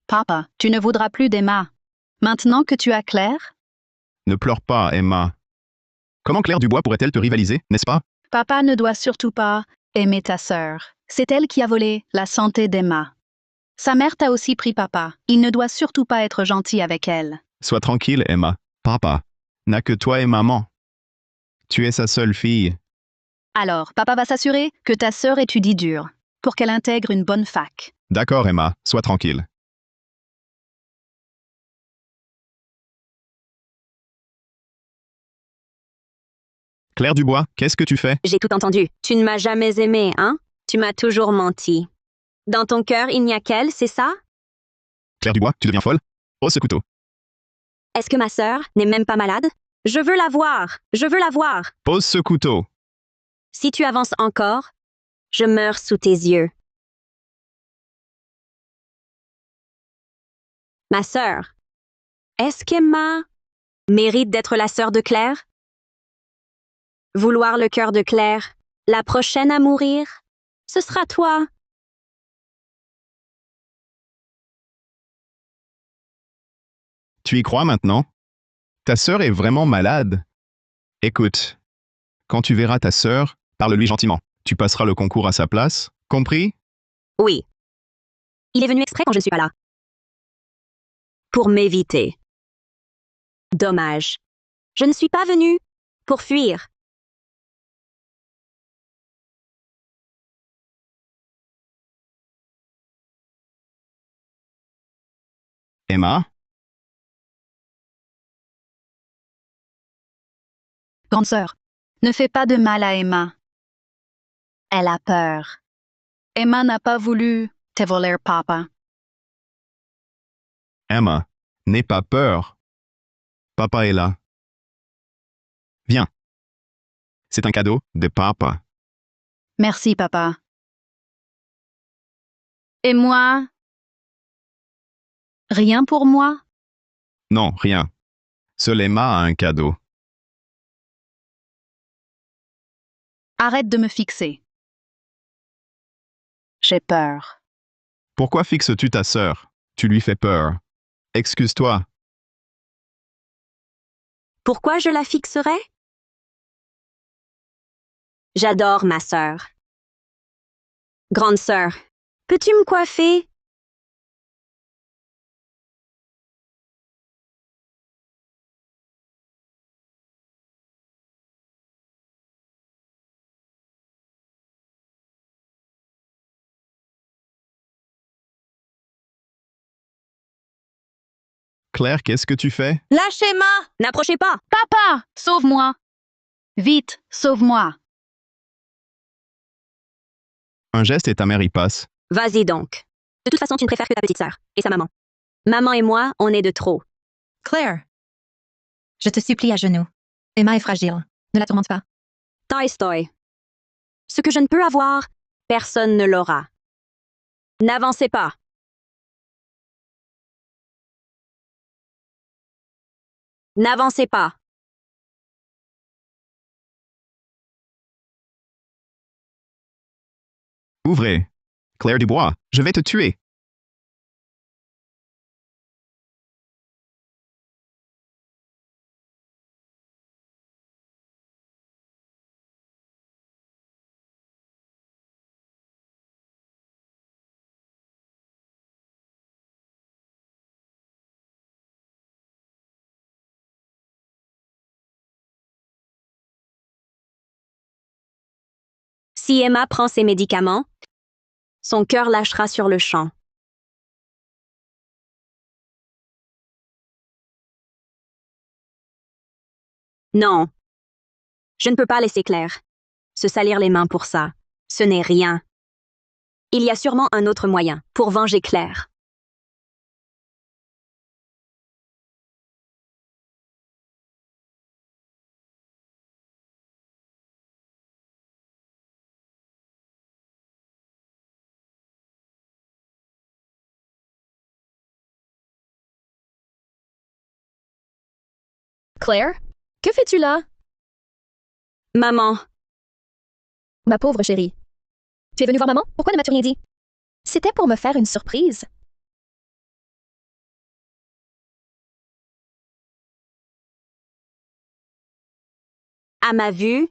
Papa, tu ne voudras plus d'Emma. Maintenant que tu as Claire? Ne pleure pas, Emma. Comment Claire Dubois pourrait-elle te rivaliser, n'est-ce pas? Papa ne doit surtout pas aimer ta sœur. C'est elle qui a volé la santé d'Emma. Sa mère t'a aussi pris, papa. Il ne doit surtout pas être gentil avec elle. Sois tranquille, Emma. Papa n'a que toi et maman. Tu es sa seule fille. Alors, papa va s'assurer que ta sœur étudie dur, pour qu'elle intègre une bonne fac. D'accord, Emma, sois tranquille. Claire Dubois, qu'est-ce que tu fais? J'ai tout entendu. Tu ne m'as jamais aimé, hein? Tu m'as toujours menti. Dans ton cœur, il n'y a qu'elle, c'est ça? Claire Dubois, tu deviens folle? Oh, ce couteau. Est-ce que ma sœur n'est même pas malade? Je veux la voir. Je veux la voir. Pose ce couteau. Si tu avances encore, je meurs sous tes yeux. Ma sœur, est-ce qu'Emma mérite d'être la sœur de Claire? Vouloir le cœur de Claire, la prochaine à mourir, ce sera toi. Tu y crois maintenant? Ta sœur est vraiment malade. Écoute, quand tu verras ta sœur, parle-lui gentiment. Tu passeras le concours à sa place, compris? Oui. Il est venu exprès quand je ne suis pas là. Pour m'éviter. Dommage. Je ne suis pas venue pour fuir. Emma? Grande sœur, ne fais pas de mal à Emma. Elle a peur. Emma n'a pas voulu te voler, papa. Emma, n'aie pas peur. Papa est là. Viens. C'est un cadeau de papa. Merci, papa. Et moi? Rien pour moi? Non, rien. Seul Emma a un cadeau. Arrête de me fixer. J'ai peur. Pourquoi fixes-tu ta sœur? Tu lui fais peur. Excuse-toi. Pourquoi je la fixerais? J'adore ma sœur. Grande sœur, peux-tu me coiffer? Claire, qu'est-ce que tu fais? Lâchez Emma! N'approchez pas! Papa, sauve-moi! Vite, sauve-moi! Un geste et ta mère y passe. Vas-y donc. De toute façon, tu ne préfères que ta petite sœur et sa maman. Maman et moi, on est de trop. Claire, je te supplie à genoux. Emma est fragile. Ne la tourmente pas. Tolstoy. Ce que je ne peux avoir, personne ne l'aura. N'avancez pas. N'avancez pas. Ouvrez. Claire Dubois, je vais te tuer. Si Emma prend ses médicaments, son cœur lâchera sur le champ. Non. Je ne peux pas laisser Claire se salir les mains pour ça. Ce n'est rien. Il y a sûrement un autre moyen pour venger Claire. Claire, que fais-tu là? Maman, Ma pauvre chérie. Tu es venue voir maman? Pourquoi ne m'as-tu rien dit? C'était pour me faire une surprise. à ma vue,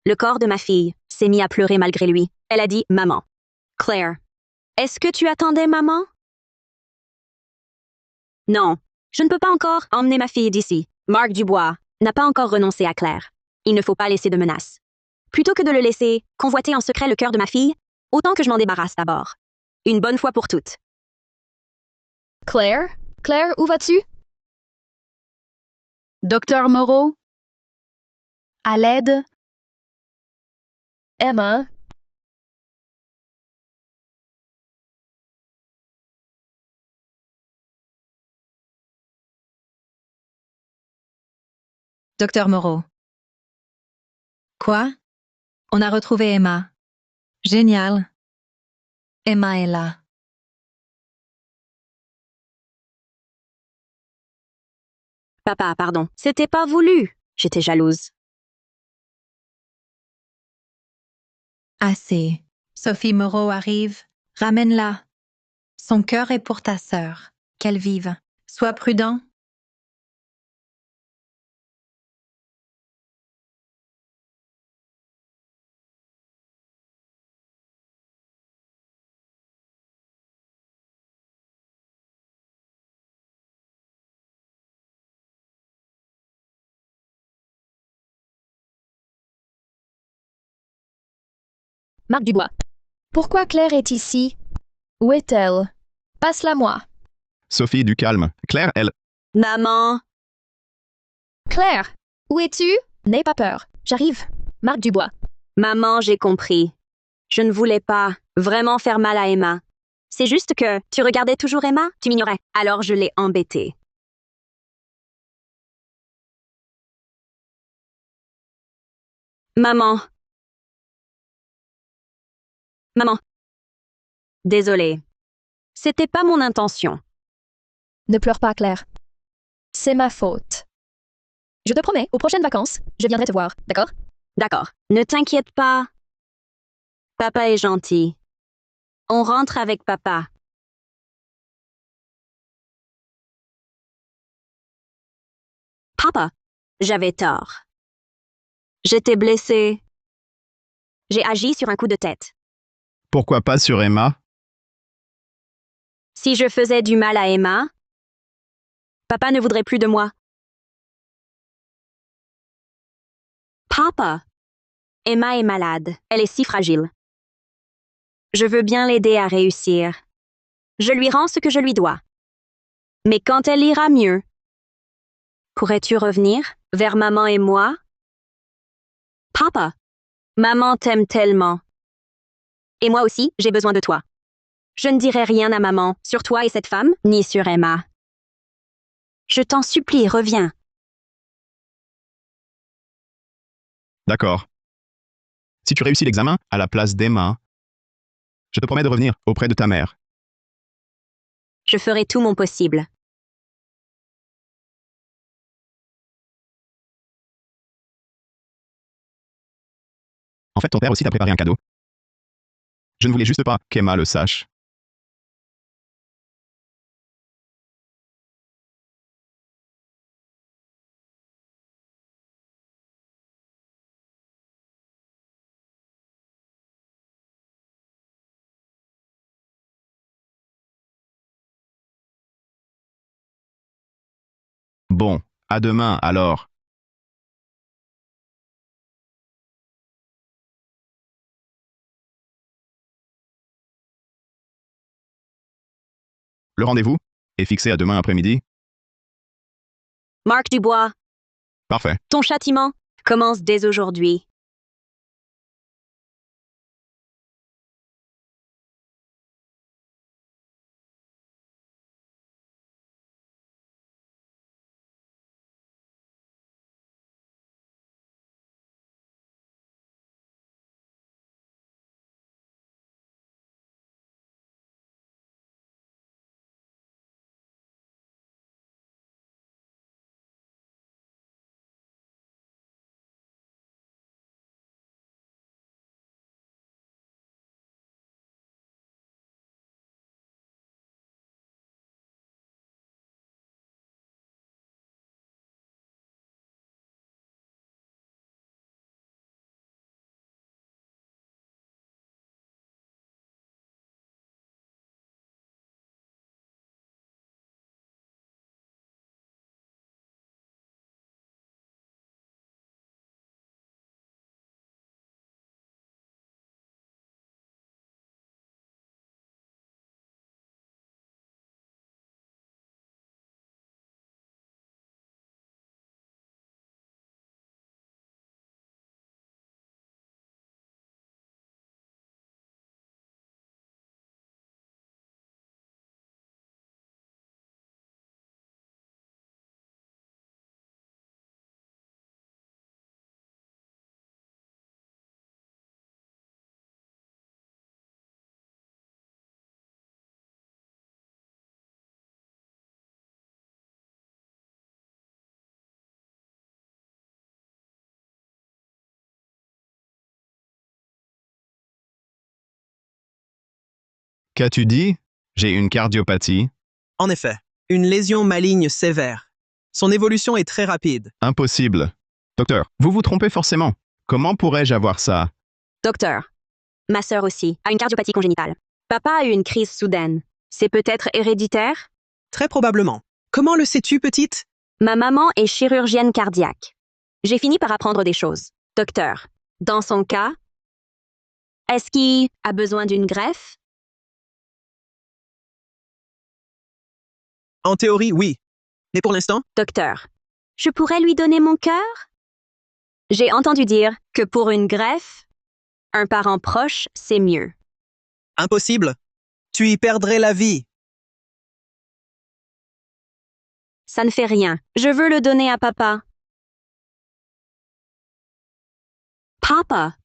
le corps de ma fille s'est mis à pleurer malgré lui. Elle a dit « Maman. » Claire, est-ce que tu attendais maman? Non, je ne peux pas encore emmener ma fille d'ici. Marc Dubois n'a pas encore renoncé à Claire. Il ne faut pas laisser de menaces. Plutôt que de le laisser convoiter en secret le cœur de ma fille, autant que je m'en débarrasse d'abord. Une bonne fois pour toutes. Claire? Claire, où vas-tu? Docteur Moreau? À l'aide? Emma? Docteur Moreau. Quoi? On a retrouvé Emma. Génial. Emma est là. Papa, pardon. C'était pas voulu. J'étais jalouse. Assez. Sophie Moreau arrive. Ramène-la. Son cœur est pour ta sœur. Qu'elle vive. Sois prudent. Marc Dubois. Pourquoi Claire est ici? Où est-elle? Passe-la-moi. Sophie, du calme. Claire, elle... Maman, Claire, où es-tu? N'aie pas peur. J'arrive. Marc Dubois. maman, j'ai compris. Je ne voulais pas vraiment faire mal à Emma. C'est juste que tu regardais toujours Emma, tu m'ignorais. Alors je l'ai embêtée. Maman. Maman. Désolée. C'était pas mon intention. Ne pleure pas, Claire. C'est ma faute. Je te promets, aux prochaines vacances, je viendrai te voir, d'accord? D'accord. Ne t'inquiète pas. Papa est gentil. On rentre avec papa. Papa, j'avais tort. J'étais blessée. J'ai agi sur un coup de tête. Pourquoi pas sur Emma? Si je faisais du mal à Emma, papa ne voudrait plus de moi. Papa, Emma est malade. Elle est si fragile. Je veux bien l'aider à réussir. Je lui rends ce que je lui dois. Mais quand elle ira mieux, pourrais-tu revenir vers maman et moi? Papa, maman t'aime tellement. Et moi aussi, j'ai besoin de toi. Je ne dirai rien à maman sur toi et cette femme, ni sur Emma. Je t'en supplie, reviens. D'accord. Si tu réussis l'examen à la place d'Emma, je te promets de revenir auprès de ta mère. Je ferai tout mon possible. En fait, ton père aussi t'a préparé un cadeau. Je ne voulais juste pas qu'Emma le sache. Bon, à demain alors. Le rendez-vous est fixé à demain après-midi. Marc Dubois, Parfait. ton châtiment commence dès aujourd'hui. Qu'as-tu dit? J'ai une cardiopathie. En effet, une lésion maligne sévère. Son évolution est très rapide. Impossible. Docteur, vous vous trompez forcément. Comment pourrais-je avoir ça? Docteur, ma sœur aussi a une cardiopathie congénitale. Papa a eu une crise soudaine. C'est peut-être héréditaire? Très probablement. Comment le sais-tu, petite? Ma maman est chirurgienne cardiaque. J'ai fini par apprendre des choses. Docteur, dans son cas, est-ce qu'il a besoin d'une greffe? En théorie, oui. Mais pour l'instant, Docteur, je pourrais lui donner mon cœur? J'ai entendu dire que pour une greffe, un parent proche, c'est mieux. impossible. Tu y perdrais la vie. Ça ne fait rien. Je veux le donner à papa. Papa,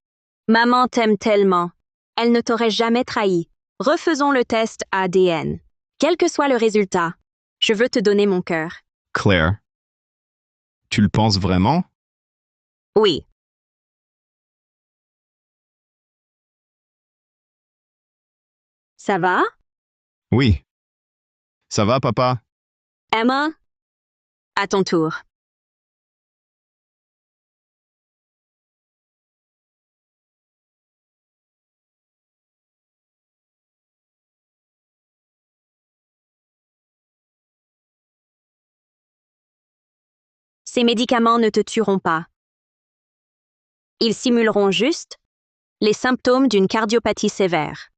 maman t'aime tellement. Elle ne t'aurait jamais trahi. Refaisons le test ADN. Quel que soit le résultat, je veux te donner mon cœur. Claire. Tu le penses vraiment? Oui. Ça va? Oui. Ça va, papa? Emma, à ton tour. Ces médicaments ne te tueront pas. Ils simuleront juste les symptômes d'une cardiopathie sévère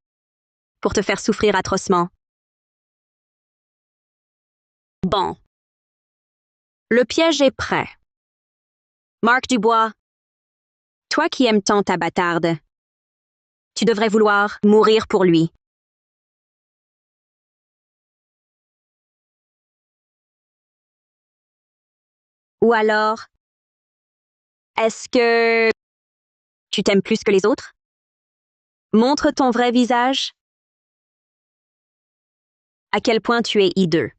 pour te faire souffrir atrocement. Bon. Le piège est prêt. Marc Dubois, toi qui aimes tant ta bâtarde, tu devrais vouloir mourir pour lui. Ou alors, est-ce que tu t'aimes plus que les autres? Montre ton vrai visage. À quel point tu es hideux.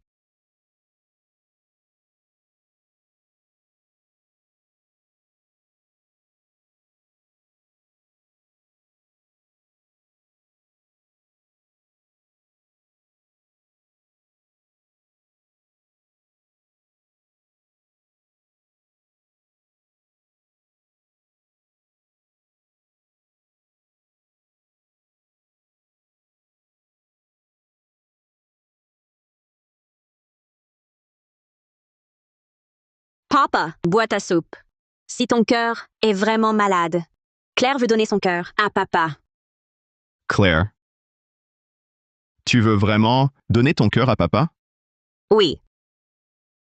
Papa, bois ta soupe. Si ton cœur est vraiment malade, Claire veut donner son cœur à papa. Claire. Tu veux vraiment donner ton cœur à papa? Oui.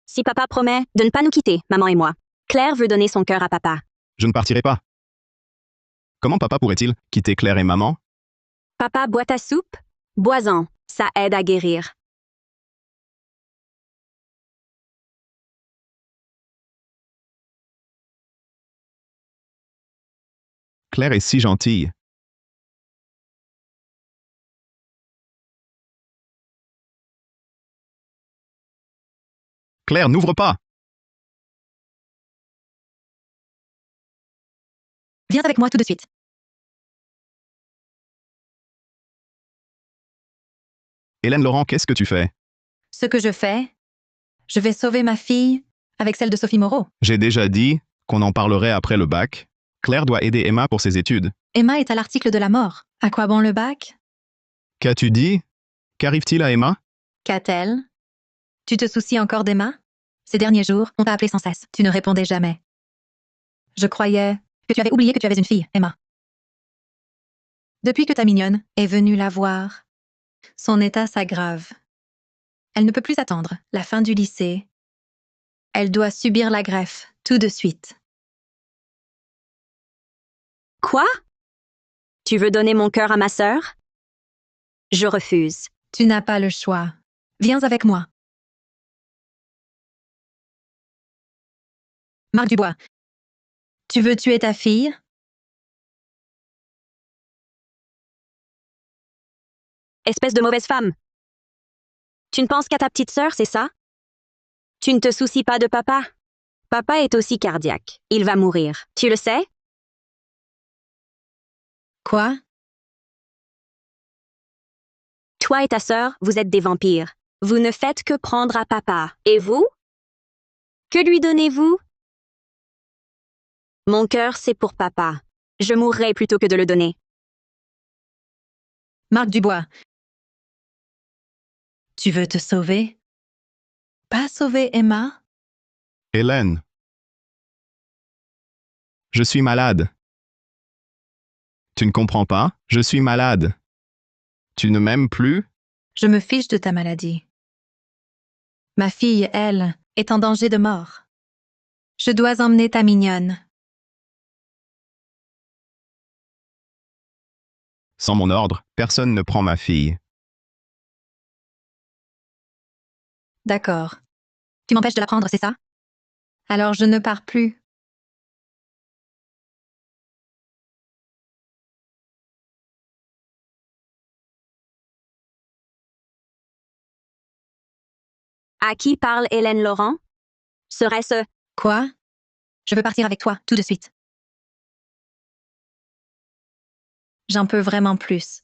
Si papa promet de ne pas nous quitter, maman et moi, Claire veut donner son cœur à papa. Je ne partirai pas. Comment papa pourrait-il quitter Claire et maman? Papa, bois ta soupe? Bois-en, ça aide à guérir. Claire est si gentille. Claire, n'ouvre pas! Viens avec moi tout de suite. Hélène Laurent, qu'est-ce que tu fais? Ce que je vais sauver ma fille avec celle de Sophie Moreau. J'ai déjà dit qu'on en parlerait après le bac. Claire doit aider Emma pour ses études. Emma est à l'article de la mort. À quoi bon le bac? Qu'as-tu dit? Qu'arrive-t-il à Emma? Qu'a-t-elle? Tu te soucies encore d'Emma? Ces derniers jours, on t'a appelé sans cesse. Tu ne répondais jamais. Je croyais que tu avais oublié que tu avais une fille, Emma. Depuis que ta mignonne est venue la voir, son état s'aggrave. Elle ne peut plus attendre la fin du lycée. Elle doit subir la greffe tout de suite. Quoi? Tu veux donner mon cœur à ma sœur? Je refuse. Tu n'as pas le choix. Viens avec moi. Marc Dubois, tu veux tuer ta fille? Espèce de mauvaise femme. Tu ne penses qu'à ta petite sœur, c'est ça? Tu ne te soucies pas de papa? Papa est aussi cardiaque. Il va mourir. Tu le sais? Quoi? Toi et ta sœur, vous êtes des vampires. Vous ne faites que prendre à papa. Et vous? Que lui donnez-vous? Mon cœur, c'est pour papa. Je mourrai plutôt que de le donner. Marc Dubois, tu veux te sauver? Pas sauver Emma? Hélène. Je suis malade. Tu ne comprends pas? Je suis malade. Tu ne m'aimes plus? Je me fiche de ta maladie. Ma fille, elle, est en danger de mort. Je dois emmener ta mignonne. Sans mon ordre, personne ne prend ma fille. D'accord. Tu m'empêches de la prendre, c'est ça? Alors je ne pars plus. À qui parle Hélène Laurent? Serait-ce... Quoi? Je veux partir avec toi, tout de suite. J'en peux vraiment plus.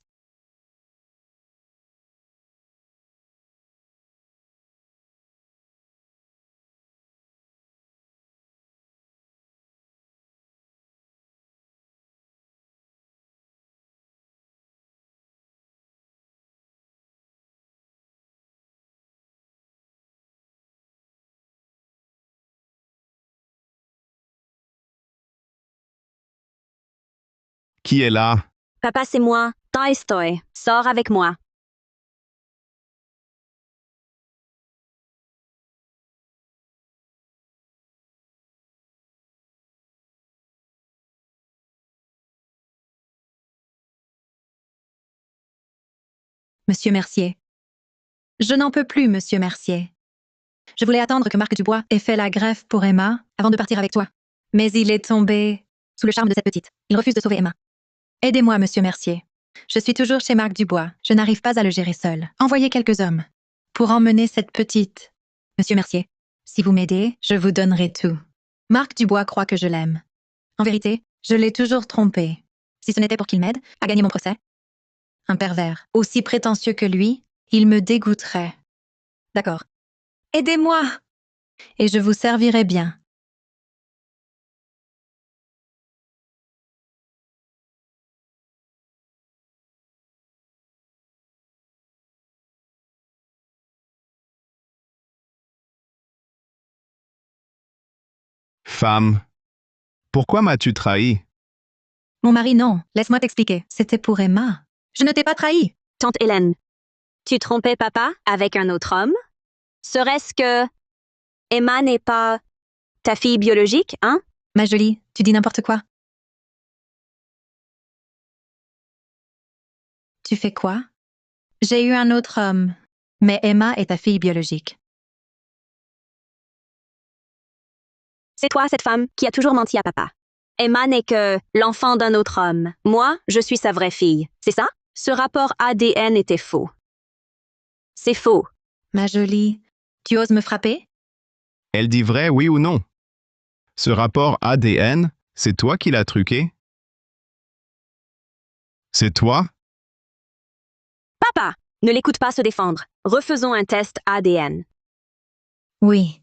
Qui est là? Papa, c'est moi. T'en estoy. Sors avec moi. Monsieur Mercier. Je n'en peux plus, Monsieur Mercier. Je voulais attendre que Marc Dubois ait fait la greffe pour Emma avant de partir avec toi. Mais il est tombé sous le charme de cette petite. Il refuse de sauver Emma. Aidez-moi, Monsieur Mercier. Je suis toujours chez Marc Dubois. Je n'arrive pas à le gérer seul. Envoyez quelques hommes pour emmener cette petite. Monsieur Mercier, si vous m'aidez, je vous donnerai tout. Marc Dubois croit que je l'aime. En vérité, je l'ai toujours trompé. Si ce n'était pour qu'il m'aide à gagner mon procès. Un pervers, aussi prétentieux que lui, il me dégoûterait. D'accord. Aidez-moi! Et je vous servirai bien. Femme, pourquoi m'as-tu trahi? Mon mari, non. Laisse-moi t'expliquer. C'était pour Emma. Je ne t'ai pas trahi. Tante Hélène, tu trompais papa avec un autre homme? Serait-ce que Emma n'est pas ta fille biologique, hein? Ma jolie, tu dis n'importe quoi. Tu fais quoi? J'ai eu un autre homme, mais Emma est ta fille biologique. C'est toi, cette femme, qui a toujours menti à papa. Emma n'est que l'enfant d'un autre homme. Moi, je suis sa vraie fille. C'est ça? Ce rapport ADN était faux. C'est faux. Ma jolie, tu oses me frapper? Elle dit vrai, oui ou non? Ce rapport ADN, c'est toi qui l'as truqué? C'est toi? Papa, ne l'écoute pas se défendre. Refaisons un test ADN. Oui.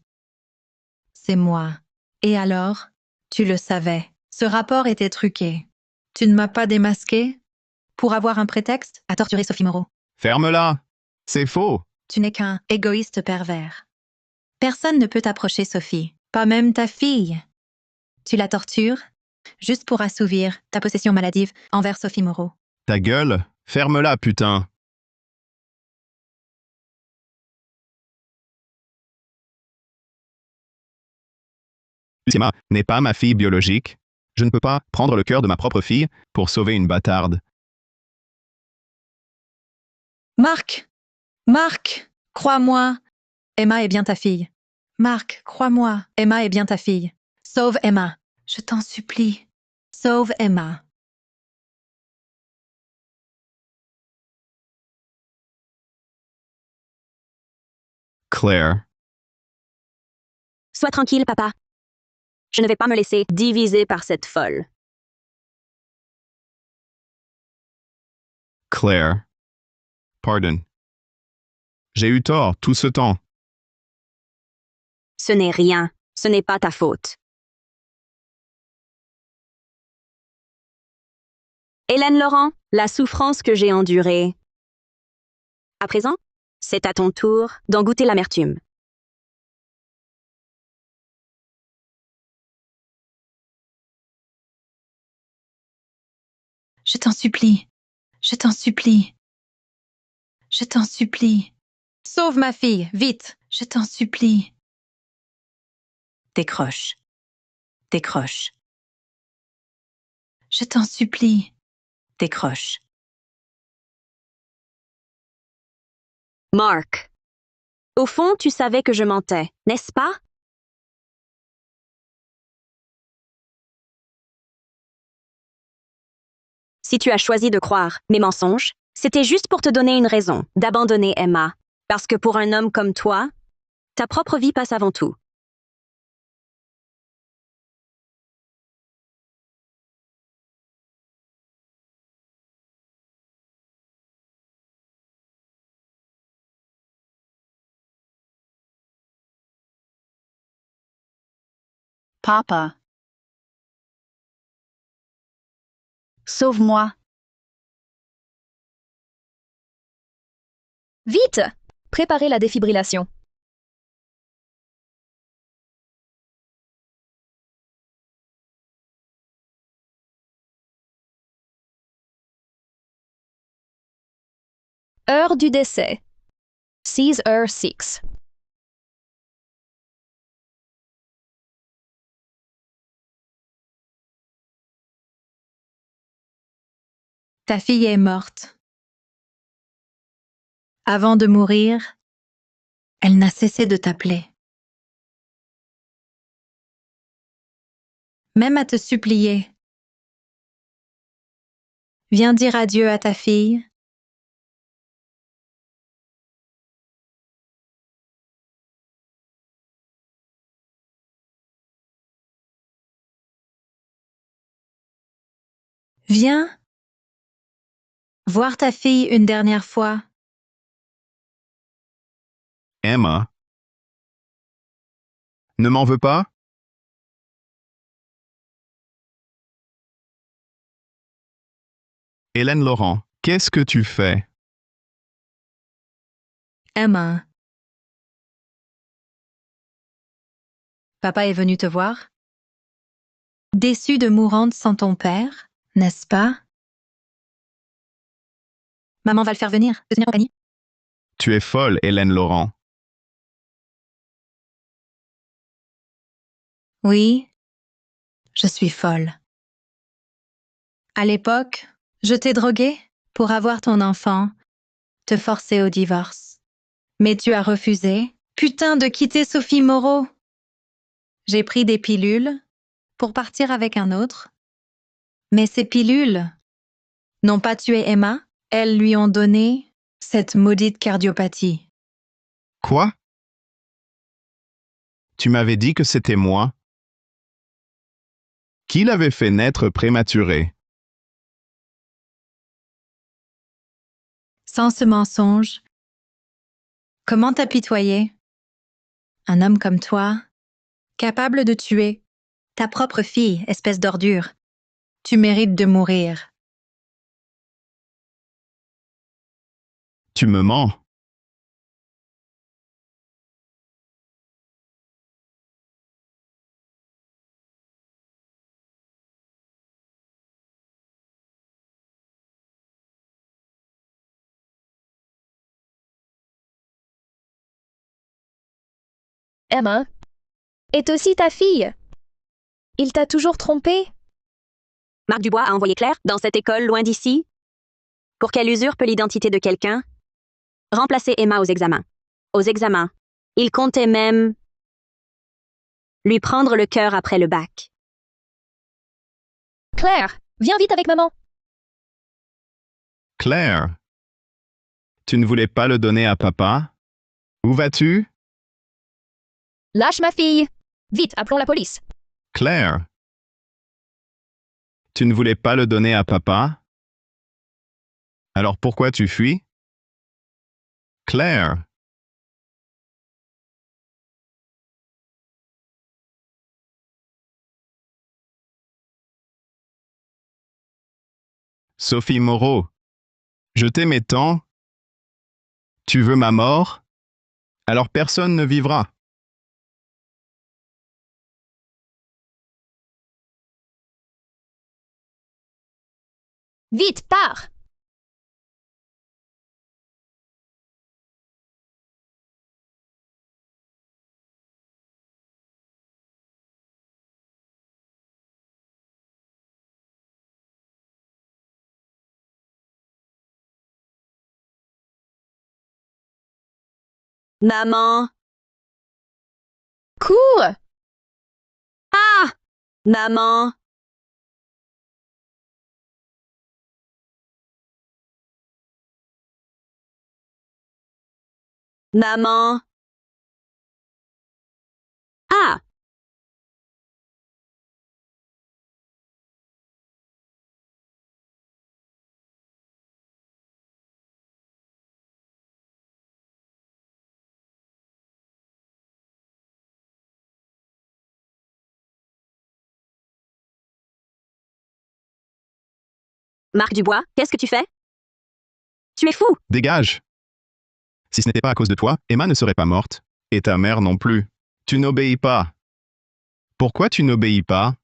C'est moi. Et alors? Tu le savais. Ce rapport était truqué. Tu ne m'as pas démasqué? Pour avoir un prétexte à torturer Sophie Moreau. Ferme-la! C'est faux! Tu n'es qu'un égoïste pervers. Personne ne peut t'approcher, Sophie. Pas même ta fille. Tu la tortures, juste pour assouvir ta possession maladive envers Sophie Moreau. Ta gueule, ferme-la, putain! Emma n'est pas ma fille biologique. Je ne peux pas prendre le cœur de ma propre fille pour sauver une bâtarde. Marc! Marc! Crois-moi, Emma est bien ta fille. Marc, crois-moi, Emma est bien ta fille. Sauve Emma. Je t'en supplie. Sauve Emma. Claire. Sois tranquille, papa. Je ne vais pas me laisser diviser par cette folle. Claire. Pardon. J'ai eu tort tout ce temps. Ce n'est rien. Ce n'est pas ta faute. Hélène Laurent, la souffrance que j'ai endurée. À présent, c'est à ton tour d'en goûter l'amertume. Je t'en supplie. Je t'en supplie. Je t'en supplie. Sauve ma fille, vite. Je t'en supplie. Décroche. Décroche. Je t'en supplie. Décroche. Mark. Au fond, tu savais que je mentais, n'est-ce pas? Si tu as choisi de croire mes mensonges, c'était juste pour te donner une raison d'abandonner Emma. Parce que pour un homme comme toi, ta propre vie passe avant tout. Papa. Sauve-moi. Vite! Préparez la défibrillation. Heure du décès. 6h06. Ta fille est morte. Avant de mourir, elle n'a cessé de t'appeler. Même à te supplier. Viens dire adieu à ta fille. Viens voir ta fille une dernière fois. Emma. Ne m'en veux pas? Hélène Laurent, qu'est-ce que tu fais? Emma. Papa est venu te voir? Déçue de mourante sans ton père, n'est-ce pas? Maman va le faire venir, te tenir compagnie. Tu es folle, Hélène Laurent. Oui, je suis folle. À l'époque, je t'ai drogué pour avoir ton enfant, te forcer au divorce. Mais tu as refusé. Putain de quitter Sophie Moreau. J'ai pris des pilules pour partir avec un autre. Mais ces pilules n'ont pas tué Emma, elles lui ont donné cette maudite cardiopathie. Quoi? Tu m'avais dit que c'était moi. Qui l'avait fait naître prématuré? Sans ce mensonge, comment t'apitoyer? Un homme comme toi, capable de tuer ta propre fille, espèce d'ordure. Tu mérites de mourir. Tu me mens. Emma est aussi ta fille. Il t'a toujours trompé? Marc Dubois a envoyé Claire dans cette école loin d'ici pour qu'elle usurpe l'identité de quelqu'un. Remplacer Emma aux examens. Aux examens. Il comptait même lui prendre le cœur après le bac. Claire, viens vite avec maman. Claire. Tu ne voulais pas le donner à papa? Où vas-tu? Lâche ma fille. Vite, appelons la police. Claire. Tu ne voulais pas le donner à papa? Alors pourquoi tu fuis? Claire. Sophie Moreau. Je t'aimais tant. Tu veux ma mort? Alors personne ne vivra. Vite, pars. Maman! Cours. Ah! Maman! Maman! Ah! Marc Dubois, qu'est-ce que tu fais? Tu es fou! Dégage! Si ce n'était pas à cause de toi, Emma ne serait pas morte. Et ta mère non plus. Tu n'obéis pas. Pourquoi tu n'obéis pas?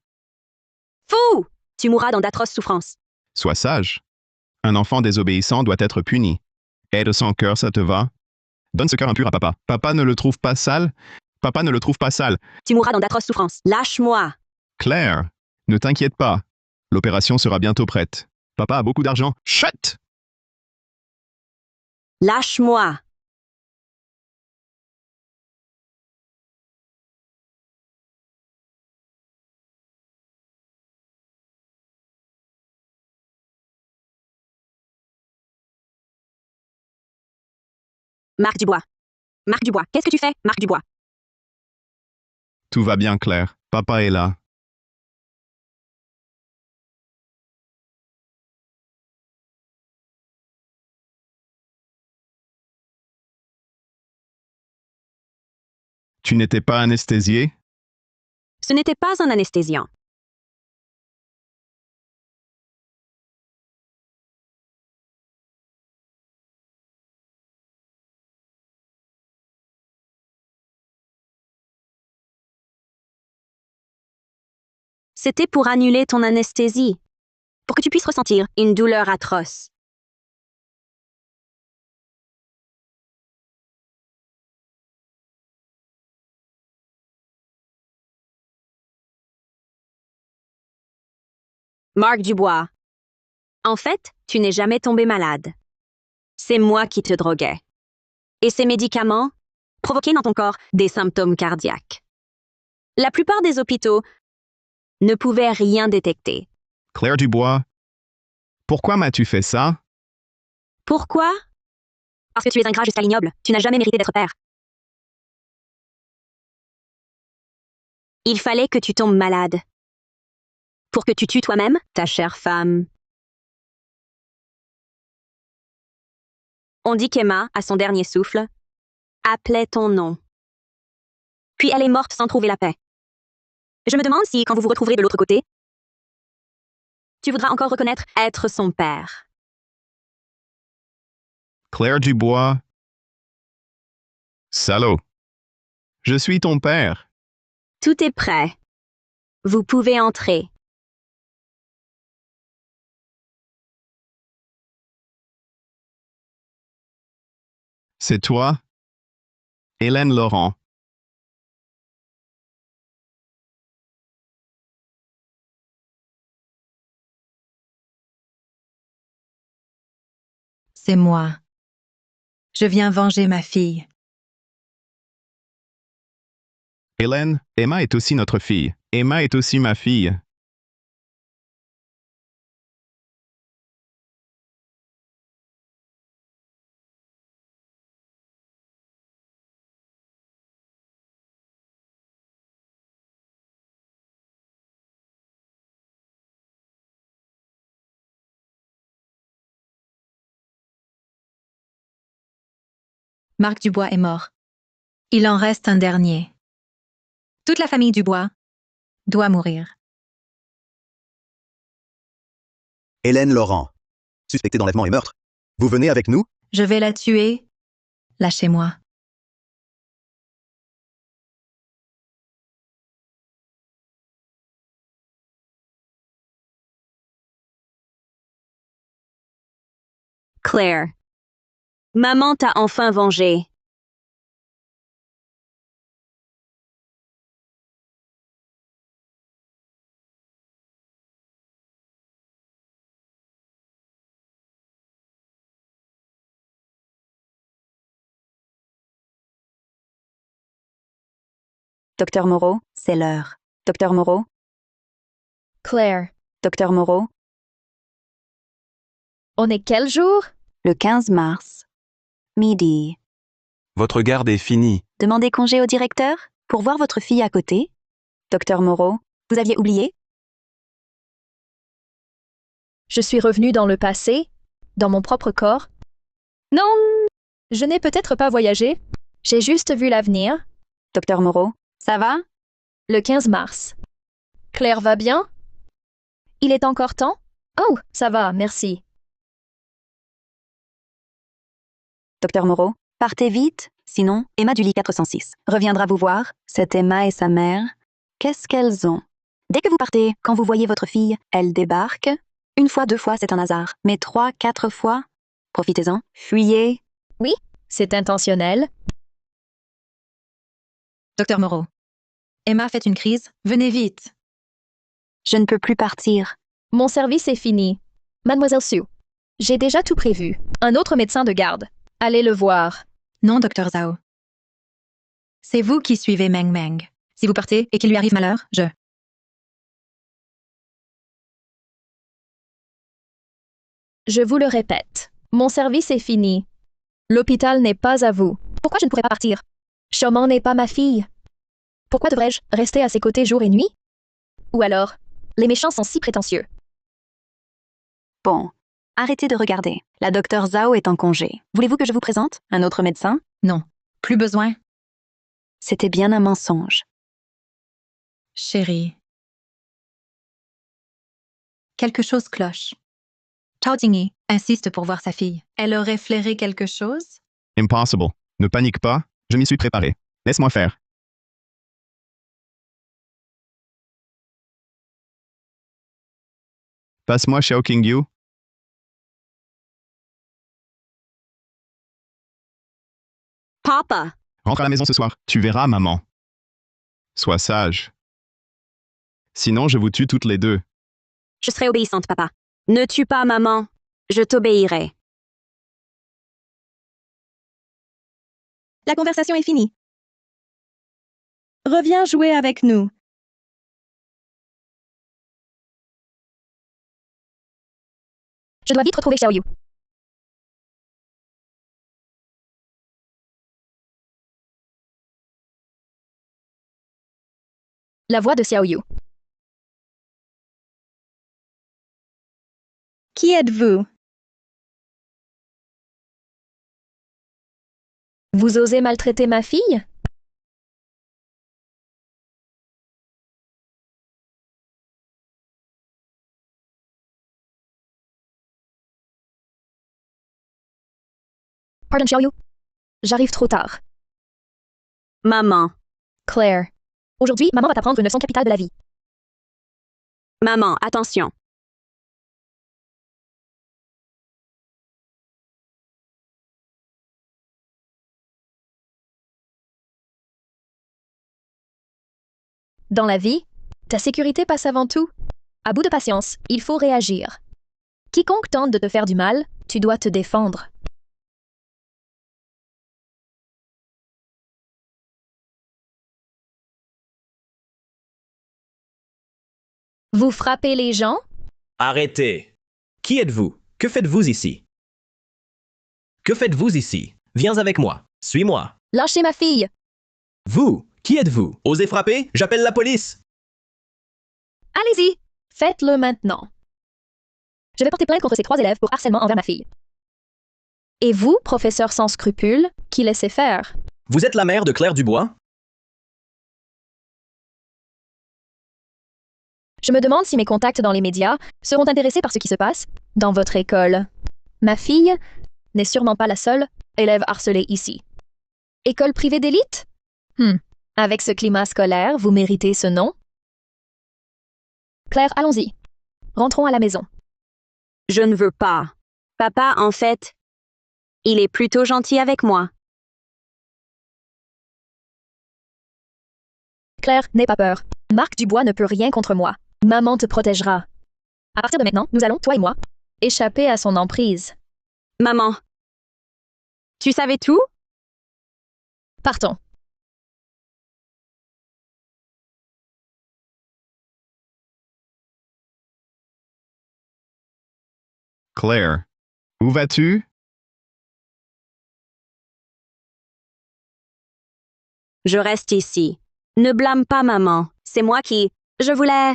Fou! Tu mourras dans d'atroces souffrances. Sois sage. Un enfant désobéissant doit être puni. Aide sans cœur, ça te va? Donne ce cœur impur à papa. Papa ne le trouve pas sale? Papa ne le trouve pas sale. Tu mourras dans d'atroces souffrances. Lâche-moi! Claire, ne t'inquiète pas. L'opération sera bientôt prête. Papa a beaucoup d'argent. Chut! Lâche-moi! Marc Dubois. Marc Dubois, qu'est-ce que tu fais, Marc Dubois? Tout va bien, Claire. Papa est là. Tu n'étais pas anesthésié? Ce n'était pas un anesthésiant. C'était pour annuler ton anesthésie, pour que tu puisses ressentir une douleur atroce. Marc Dubois. En fait, tu n'es jamais tombé malade. C'est moi qui te droguais. Et ces médicaments provoquaient dans ton corps des symptômes cardiaques. La plupart des hôpitaux ne pouvaient rien détecter. Claire Dubois, pourquoi m'as-tu fait ça? Pourquoi? Parce que tu es ingrat jusqu'à l'ignoble. Tu n'as jamais mérité d'être père. Il fallait que tu tombes malade. Pour que tu tues toi-même, ta chère femme. On dit qu'Emma, à son dernier souffle, appelait ton nom. Puis elle est morte sans trouver la paix. Je me demande si, quand vous vous retrouverez de l'autre côté, tu voudras encore reconnaître être son père. Claire Dubois. Salaud. Je suis ton père. Tout est prêt. Vous pouvez entrer. C'est toi? Hélène Laurent. C'est moi. Je viens venger ma fille. Hélène, Emma est aussi notre fille. Emma est aussi ma fille. Marc Dubois est mort. Il en reste un dernier. Toute la famille Dubois doit mourir. Hélène Laurent, suspectée d'enlèvement et meurtre. Vous venez avec nous? Je vais la tuer. Lâchez-moi. Claire. Maman t'a enfin vengé. Docteur Moreau, c'est l'heure. Docteur Moreau, Claire, Docteur Moreau, on est quel jour? le 15 mars. Midi. Votre garde est finie. Demandez congé au directeur pour voir votre fille à côté. Docteur Moreau, vous aviez oublié? Je suis revenue dans le passé, dans mon propre corps. Non, je n'ai peut-être pas voyagé. J'ai juste vu l'avenir. Docteur Moreau, ça va? Le 15 mars. Claire va bien? Il est encore temps? Oh, ça va, merci. Docteur Moreau, partez vite, sinon Emma du lit 406 reviendra vous voir. C'est Emma et sa mère. Qu'est-ce qu'elles ont? Dès que vous partez, quand vous voyez votre fille, elle débarque. Une fois, deux fois, c'est un hasard. Mais trois, quatre fois? Profitez-en. Fuyez. Oui, c'est intentionnel. Docteur Moreau. Emma fait une crise. Venez vite. Je ne peux plus partir. Mon service est fini. Mademoiselle Sue, j'ai déjà tout prévu. Un autre médecin de garde. Allez le voir. Non, docteur Zhao. C'est vous qui suivez Meng Meng. Si vous partez et qu'il lui arrive malheur, Je vous le répète, mon service est fini. L'hôpital n'est pas à vous. Pourquoi je ne pourrais pas partir? Chaumont n'est pas ma fille. Pourquoi devrais-je rester à ses côtés jour et nuit? Ou alors, les méchants sont si prétentieux. Bon, arrêtez de regarder. La docteure Zhao est en congé. Voulez-vous que je vous présente un autre médecin? Non, plus besoin. C'était bien un mensonge. Chérie. Quelque chose cloche. Chao Jingyi insiste pour voir sa fille. Elle aurait flairé quelque chose? Impossible. Ne panique pas, je m'y suis préparé. Laisse-moi faire. Passe-moi Xiao Qingyu. Papa, Rentre à la maison ce soir. Tu verras, maman. Sois sage. Sinon, je vous tue toutes les deux. je serai obéissante, papa. Ne tue pas maman. Je t'obéirai. La conversation est finie. Reviens jouer avec nous. Je dois vite retrouver Xiaoyu. La voix de Xiaoyu. Qui êtes-vous? Vous osez maltraiter ma fille? Pardon, Xiaoyu. J'arrive trop tard. Maman, Claire. Aujourd'hui, maman va t'apprendre une leçon capitale de la vie. maman, attention. Dans la vie, ta sécurité passe avant tout. À bout de patience, il faut réagir. Quiconque tente de te faire du mal, tu dois te défendre. Vous frappez les gens? Arrêtez. Qui êtes-vous? Que faites-vous ici? Que faites-vous ici? Viens avec moi. Suis-moi. Lâchez ma fille! Vous, qui êtes-vous? Osez frapper? J'appelle la police. Allez-y! Faites-le maintenant. Je vais porter plainte contre ces 3 élèves pour harcèlement envers ma fille. Et vous, professeur sans scrupules, qui laissez faire? Vous êtes la mère de Claire Dubois? Je me demande si mes contacts dans les médias seront intéressés par ce qui se passe dans votre école. Ma fille n'est sûrement pas la seule élève harcelée ici. École privée d'élite? Avec ce climat scolaire, vous méritez ce nom? Claire, allons-y. Rentrons à la maison. Je ne veux pas. Papa, en fait, il est plutôt gentil avec moi. Claire, n'aie pas peur. Marc Dubois ne peut rien contre moi. Maman te protégera. À partir de maintenant, nous allons, toi et moi, échapper à son emprise. Maman, tu savais tout? Partons. Claire. Où vas-tu? Je reste ici. Ne blâme pas maman. C'est moi qui... Je voulais...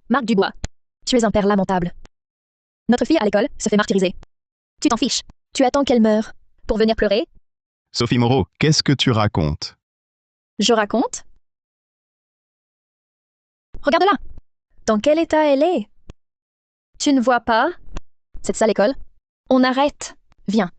Marc Dubois, tu es un père lamentable. Notre fille à l'école se fait martyriser. Tu t'en fiches. Tu attends qu'elle meure pour venir pleurer? Sophie Moreau, qu'est-ce que tu racontes? Je raconte? Regarde-la. Dans quel état elle est? Tu ne vois pas? C'est ça l'école? On arrête. Viens.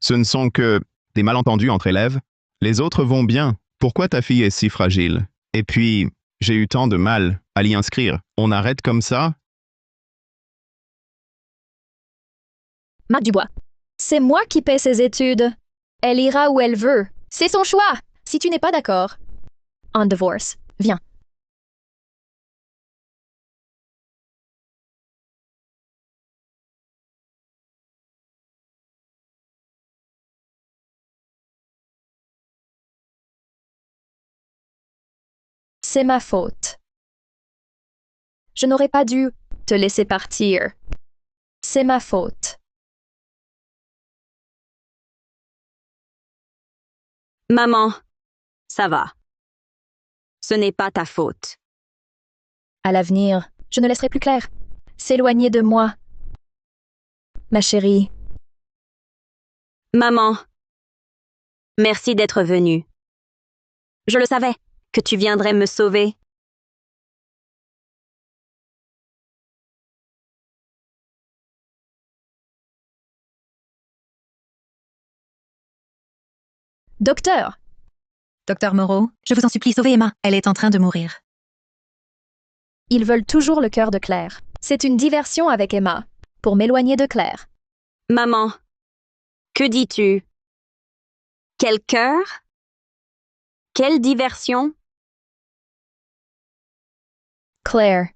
Ce ne sont que des malentendus entre élèves. Les autres vont bien. Pourquoi ta fille est si fragile? Et puis, j'ai eu tant de mal à l'y inscrire. On arrête comme ça? Marc Dubois, c'est moi qui paie ses études. Elle ira où elle veut. C'est son choix. Si tu n'es pas d'accord. Un divorce. Viens. C'est ma faute. Je n'aurais pas dû te laisser partir. C'est ma faute. Maman, ça va. Ce n'est pas ta faute. À l'avenir, je ne laisserai plus Claire s'éloigner de moi. Ma chérie, Maman, merci d'être venue. Je le savais, que tu viendrais me sauver. docteur, Docteur Moreau, je vous en supplie, sauvez Emma. Elle est en train de mourir. Ils veulent toujours le cœur de Claire. C'est une diversion avec Emma, pour m'éloigner de Claire. Maman, que dis-tu? Quel cœur? Quelle diversion? Claire.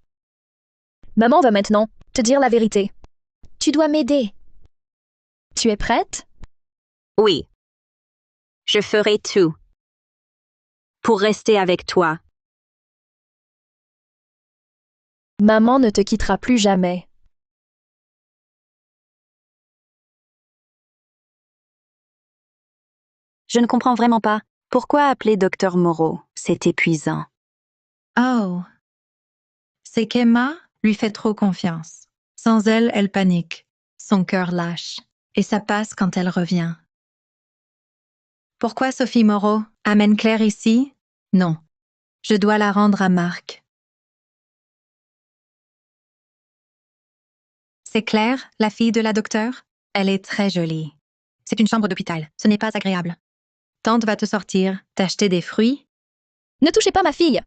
Maman va maintenant te dire la vérité. Tu dois m'aider. Tu es prête? Oui. Je ferai tout pour rester avec toi. Maman ne te quittera plus jamais. Je ne comprends vraiment pas. Pourquoi appeler Docteur Moreau? C'est épuisant. Oh. C'est qu'Emma lui fait trop confiance. Sans elle, elle panique. Son cœur lâche. Et ça passe quand elle revient. Pourquoi Sophie Moreau amène Claire ici? Non. Je dois la rendre à Marc. C'est Claire, la fille de la docteure? Elle est très jolie. C'est une chambre d'hôpital. Ce n'est pas agréable. Tante va te sortir, t'acheter des fruits. Ne touchez pas ma fille!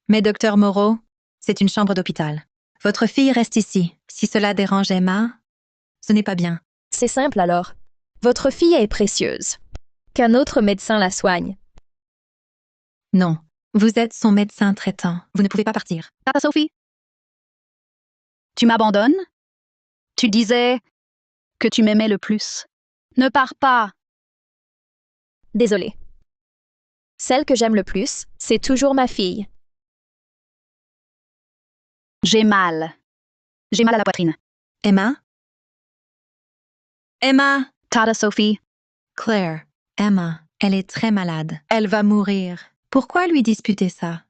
Mais docteur Moreau, c'est une chambre d'hôpital. Votre fille reste ici. Si cela dérange Emma, ce n'est pas bien. C'est simple alors. Votre fille est précieuse. Qu'un autre médecin la soigne. Non. Vous êtes son médecin traitant. Vous ne pouvez pas partir. Papa Sophie? Tu m'abandonnes? Tu disais que tu m'aimais le plus. Ne pars pas. Désolée. Celle que j'aime le plus, c'est toujours ma fille. J'ai mal. J'ai mal à la poitrine. Emma? Emma! Tada Sophie. Claire. Emma. Elle est très malade. Elle va mourir. Pourquoi lui disputer ça?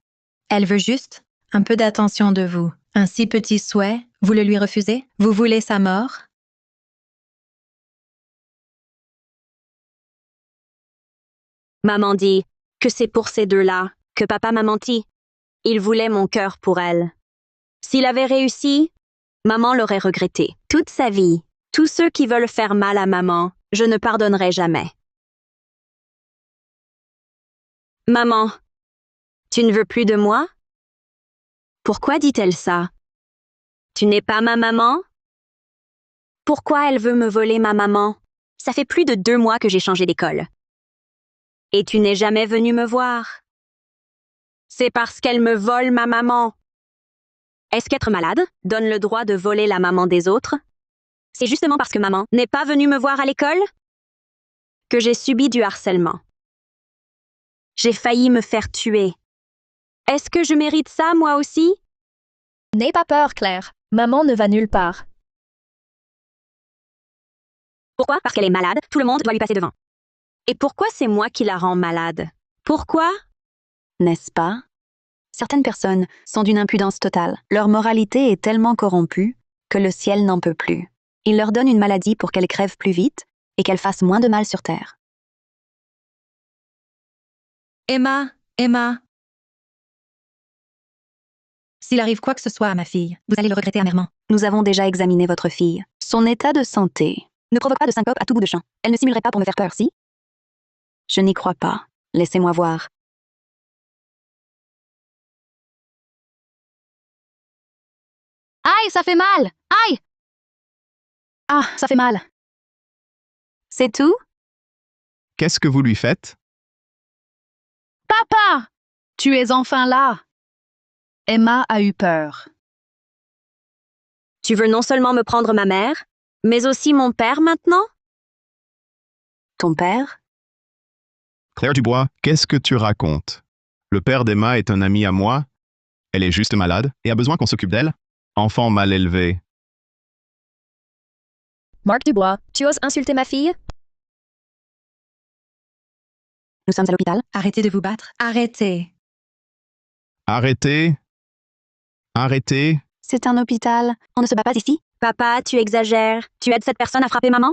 Elle veut juste un peu d'attention de vous. Un si petit souhait, vous le lui refusez? Vous voulez sa mort? Maman dit que c'est pour ces deux-là que papa m'a menti. Il voulait mon cœur pour elle. S'il avait réussi, maman l'aurait regretté toute sa vie. Tous ceux qui veulent faire mal à maman, je ne pardonnerai jamais. Maman, tu ne veux plus de moi? Pourquoi dit-elle ça? Tu n'es pas ma maman? Pourquoi elle veut me voler ma maman? Ça fait plus de 2 mois que j'ai changé d'école. Et tu n'es jamais venu me voir. C'est parce qu'elle me vole ma maman. Est-ce qu'être malade donne le droit de voler la maman des autres? C'est justement parce que maman n'est pas venue me voir à l'école que j'ai subi du harcèlement. J'ai failli me faire tuer. Est-ce que je mérite ça, moi aussi? N'aie pas peur, Claire. Maman ne va nulle part. Pourquoi? Parce qu'elle est malade, tout le monde doit lui passer devant. Et pourquoi c'est moi qui la rends malade? Pourquoi? N'est-ce pas? Certaines personnes sont d'une impudence totale. Leur moralité est tellement corrompue que le ciel n'en peut plus. Il leur donne une maladie pour qu'elles crèvent plus vite et qu'elles fassent moins de mal sur Terre. Emma, Emma. S'il arrive quoi que ce soit à ma fille, vous allez le regretter amèrement. Nous avons déjà examiné votre fille. Son état de santé ne provoque pas de syncope à tout bout de champ. Elle ne simulerait pas pour me faire peur, si? Je n'y crois pas. Laissez-moi voir. Aïe, ça fait mal! Aïe! Ah, ça fait mal. C'est tout? Qu'est-ce que vous lui faites? Papa! Tu es enfin là! Emma a eu peur. Tu veux non seulement me prendre ma mère, mais aussi mon père maintenant? Ton père? Claire Dubois, qu'est-ce que tu racontes? Le père d'Emma est un ami à moi. Elle est juste malade et a besoin qu'on s'occupe d'elle. Enfant mal élevé. Marc Dubois, tu oses insulter ma fille? Nous sommes à l'hôpital. Arrêtez de vous battre. Arrêtez. Arrêtez. Arrêtez. C'est un hôpital. On ne se bat pas ici. Papa, tu exagères. Tu aides cette personne à frapper maman?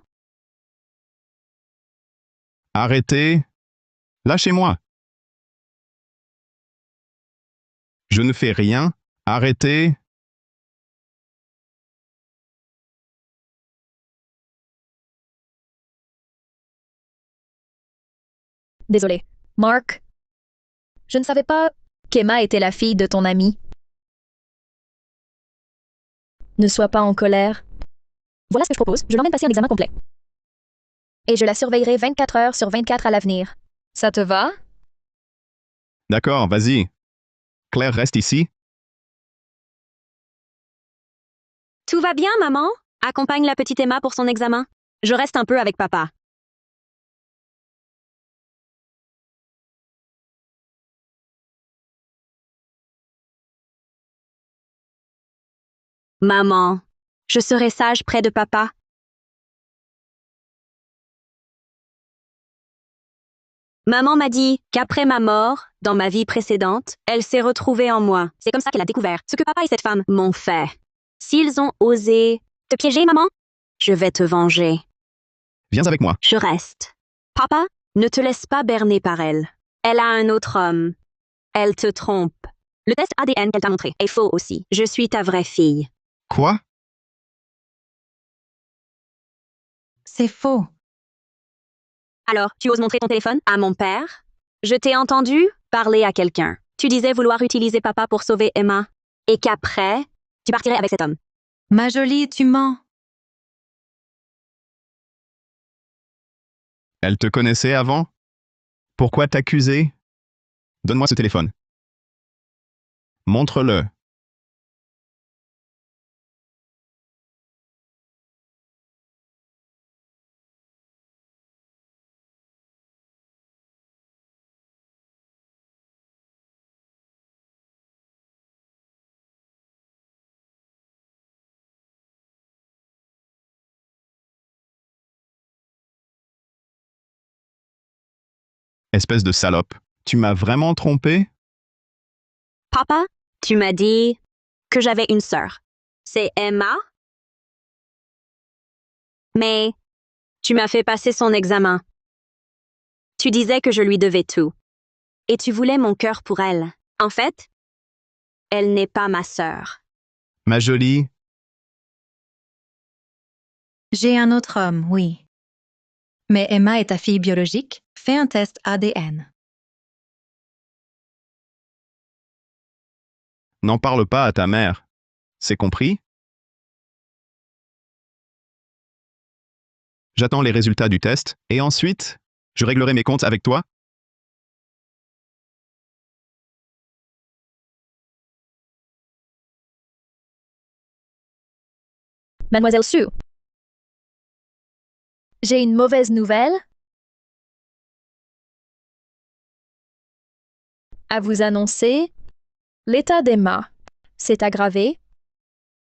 Arrêtez. Lâchez-moi. Je ne fais rien. Arrêtez. Désolé. Mark, je ne savais pas qu'Emma était la fille de ton ami. Ne sois pas en colère. Voilà ce que je propose. Je l'emmène passer un examen complet. Et je la surveillerai 24 heures sur 24 à l'avenir. Ça te va? D'accord, vas-y. Claire reste ici. Tout va bien, maman? Accompagne la petite Emma pour son examen. Je reste un peu avec papa. Maman, je serai sage près de papa. Maman m'a dit qu'après ma mort, dans ma vie précédente, elle s'est retrouvée en moi. C'est comme ça qu'elle a découvert ce que papa et cette femme m'ont fait. S'ils ont osé te piéger, maman, je vais te venger. Viens avec moi. Je reste. Papa, ne te laisse pas berner par elle. Elle a un autre homme. Elle te trompe. Le test ADN qu'elle t'a montré est faux aussi. Je suis ta vraie fille. Quoi? C'est faux. Alors, tu oses montrer ton téléphone à mon père? Je t'ai entendu parler à quelqu'un. Tu disais vouloir utiliser papa pour sauver Emma. Et qu'après, tu partirais avec cet homme. Ma jolie, tu mens. Elle te connaissait avant? Pourquoi t'accuser? Donne-moi ce téléphone. Montre-le. Espèce de salope. Tu m'as vraiment trompé? Papa, tu m'as dit que j'avais une sœur. C'est Emma? Mais tu m'as fait passer son examen. Tu disais que je lui devais tout. Et tu voulais mon cœur pour elle. En fait, elle n'est pas ma sœur. Ma jolie, J'ai un autre homme, oui. Mais Emma est ta fille biologique. Fais un test ADN. n'en parle pas à ta mère. C'est compris? J'attends les résultats du test, et ensuite, je réglerai mes comptes avec toi? Mademoiselle Sue. J'ai une mauvaise nouvelle à vous annoncer. L'état d'Emma s'est aggravé.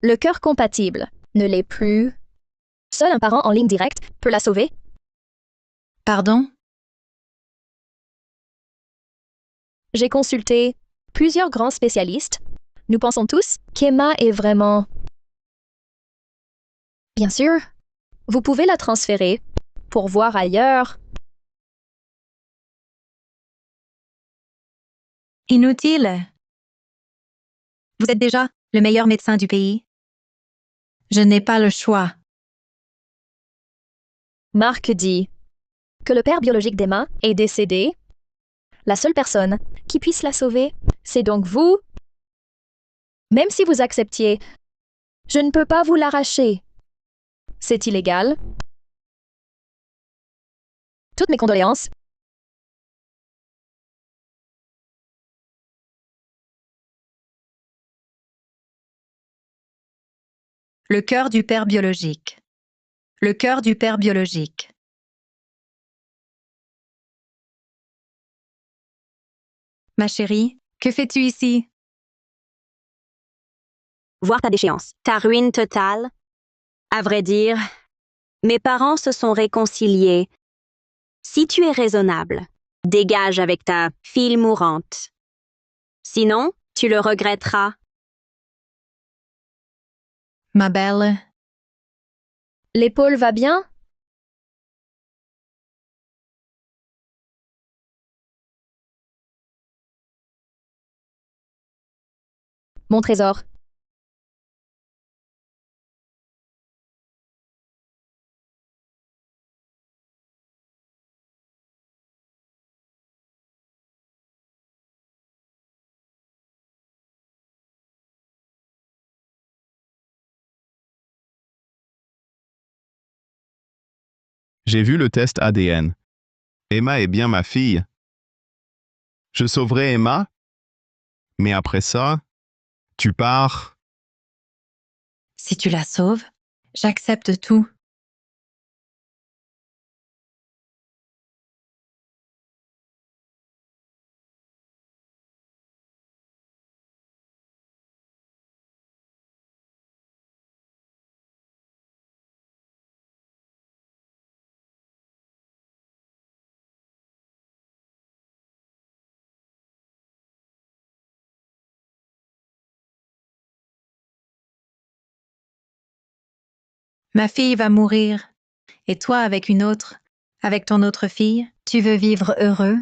Le cœur compatible ne l'est plus. Seul un parent en ligne directe peut la sauver. Pardon? J'ai consulté plusieurs grands spécialistes. Nous pensons tous qu'Emma est vraiment... Bien sûr, vous pouvez la transférer pour voir ailleurs. Inutile. Vous êtes déjà le meilleur médecin du pays. Je n'ai pas le choix. Marc dit que le père biologique d'Emma est décédé. La seule personne qui puisse la sauver, c'est donc vous. Même si vous acceptiez, je ne peux pas vous l'arracher. C'est illégal. Toutes mes condoléances. Le cœur du père biologique. Le cœur du père biologique. Ma chérie, que fais-tu ici? Voir ta déchéance, ta ruine totale. À vrai dire, mes parents se sont réconciliés. Si tu es raisonnable, dégage avec ta fille mourante. Sinon, tu le regretteras. Ma belle. L'épaule va bien? Mon trésor. J'ai vu le test ADN. Emma est bien ma fille. Je sauverai Emma, mais après ça, tu pars. Si tu la sauves, j'accepte tout. Ma fille va mourir. Et toi avec une autre, avec ton autre fille, tu veux vivre heureux?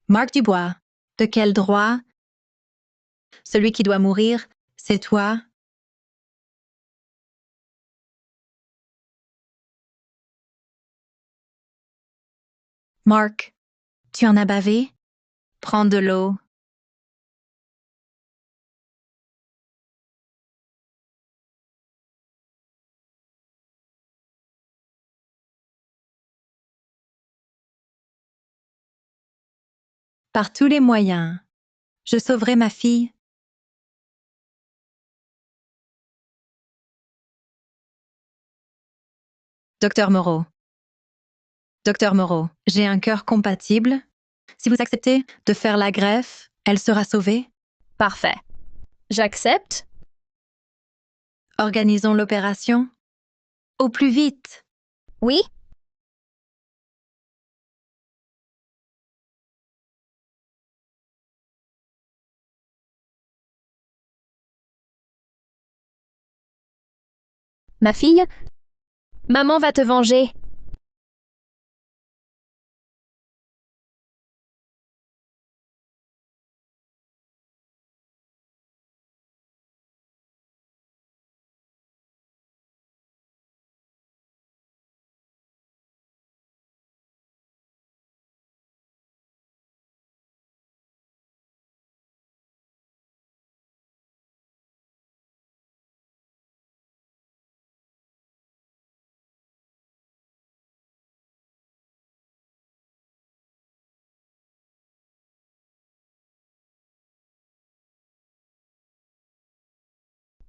Marc Dubois, de quel droit? Celui qui doit mourir, c'est toi. Marc, tu en as bavé? Prends de l'eau. Par tous les moyens, je sauverai ma fille. Docteur Moreau. Docteur Moreau, j'ai un cœur compatible. Si vous acceptez de faire la greffe, elle sera sauvée. Parfait. J'accepte. Organisons l'opération. Au plus vite. Oui? Ma fille? Maman va te venger.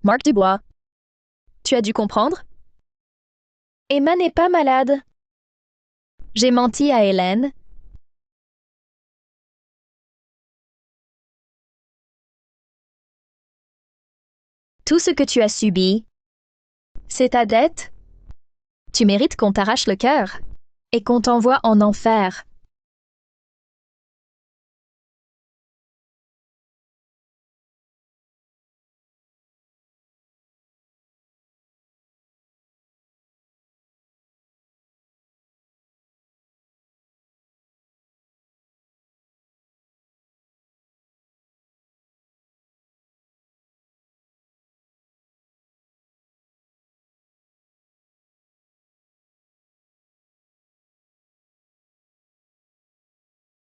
Marc Dubois. Tu as dû comprendre? Emma n'est pas malade. J'ai menti à Hélène. Tout ce que tu as subi, c'est ta dette. Tu mérites qu'on t'arrache le cœur et qu'on t'envoie en enfer.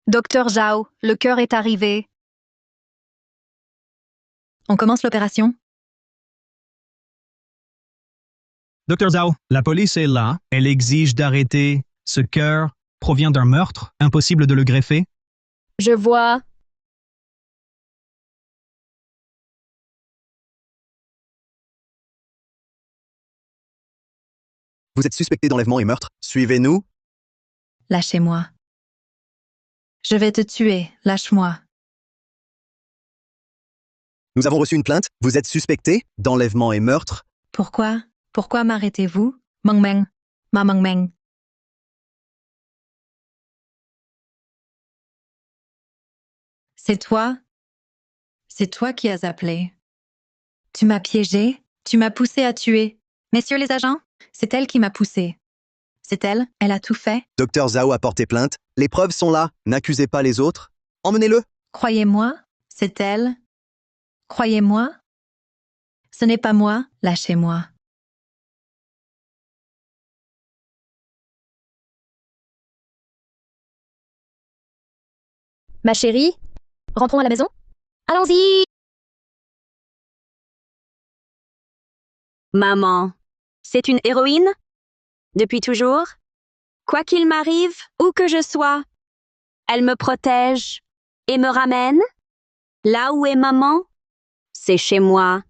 Docteur Zhao, le cœur est arrivé. On commence l'opération. Docteur Zhao, la police est là. Elle exige d'arrêter. Ce cœur provient d'un meurtre. Impossible de le greffer. Je vois. Vous êtes suspecté d'enlèvement et meurtre. Suivez-nous. Lâchez-moi. Je vais te tuer, lâche-moi. Nous avons reçu une plainte. Vous êtes suspecté d'enlèvement et meurtre. Pourquoi? Pourquoi m'arrêtez-vous? Meng Meng. Ma Meng Meng. C'est toi? C'est toi qui as appelé. Tu m'as piégé? Tu m'as poussé à tuer. Messieurs les agents, c'est elle qui m'a poussé. C'est elle, elle a tout fait. Docteur Zhao a porté plainte. Les preuves sont là. N'accusez pas les autres. Emmenez-le. Croyez-moi, c'est elle. Croyez-moi. Ce n'est pas moi, lâchez-moi. Ma chérie, rentrons à la maison? Allons-y! Maman, c'est une héroïne? Depuis toujours? Quoi qu'il m'arrive, où que je sois, elle me protège et me ramène. Là où est maman, c'est chez moi.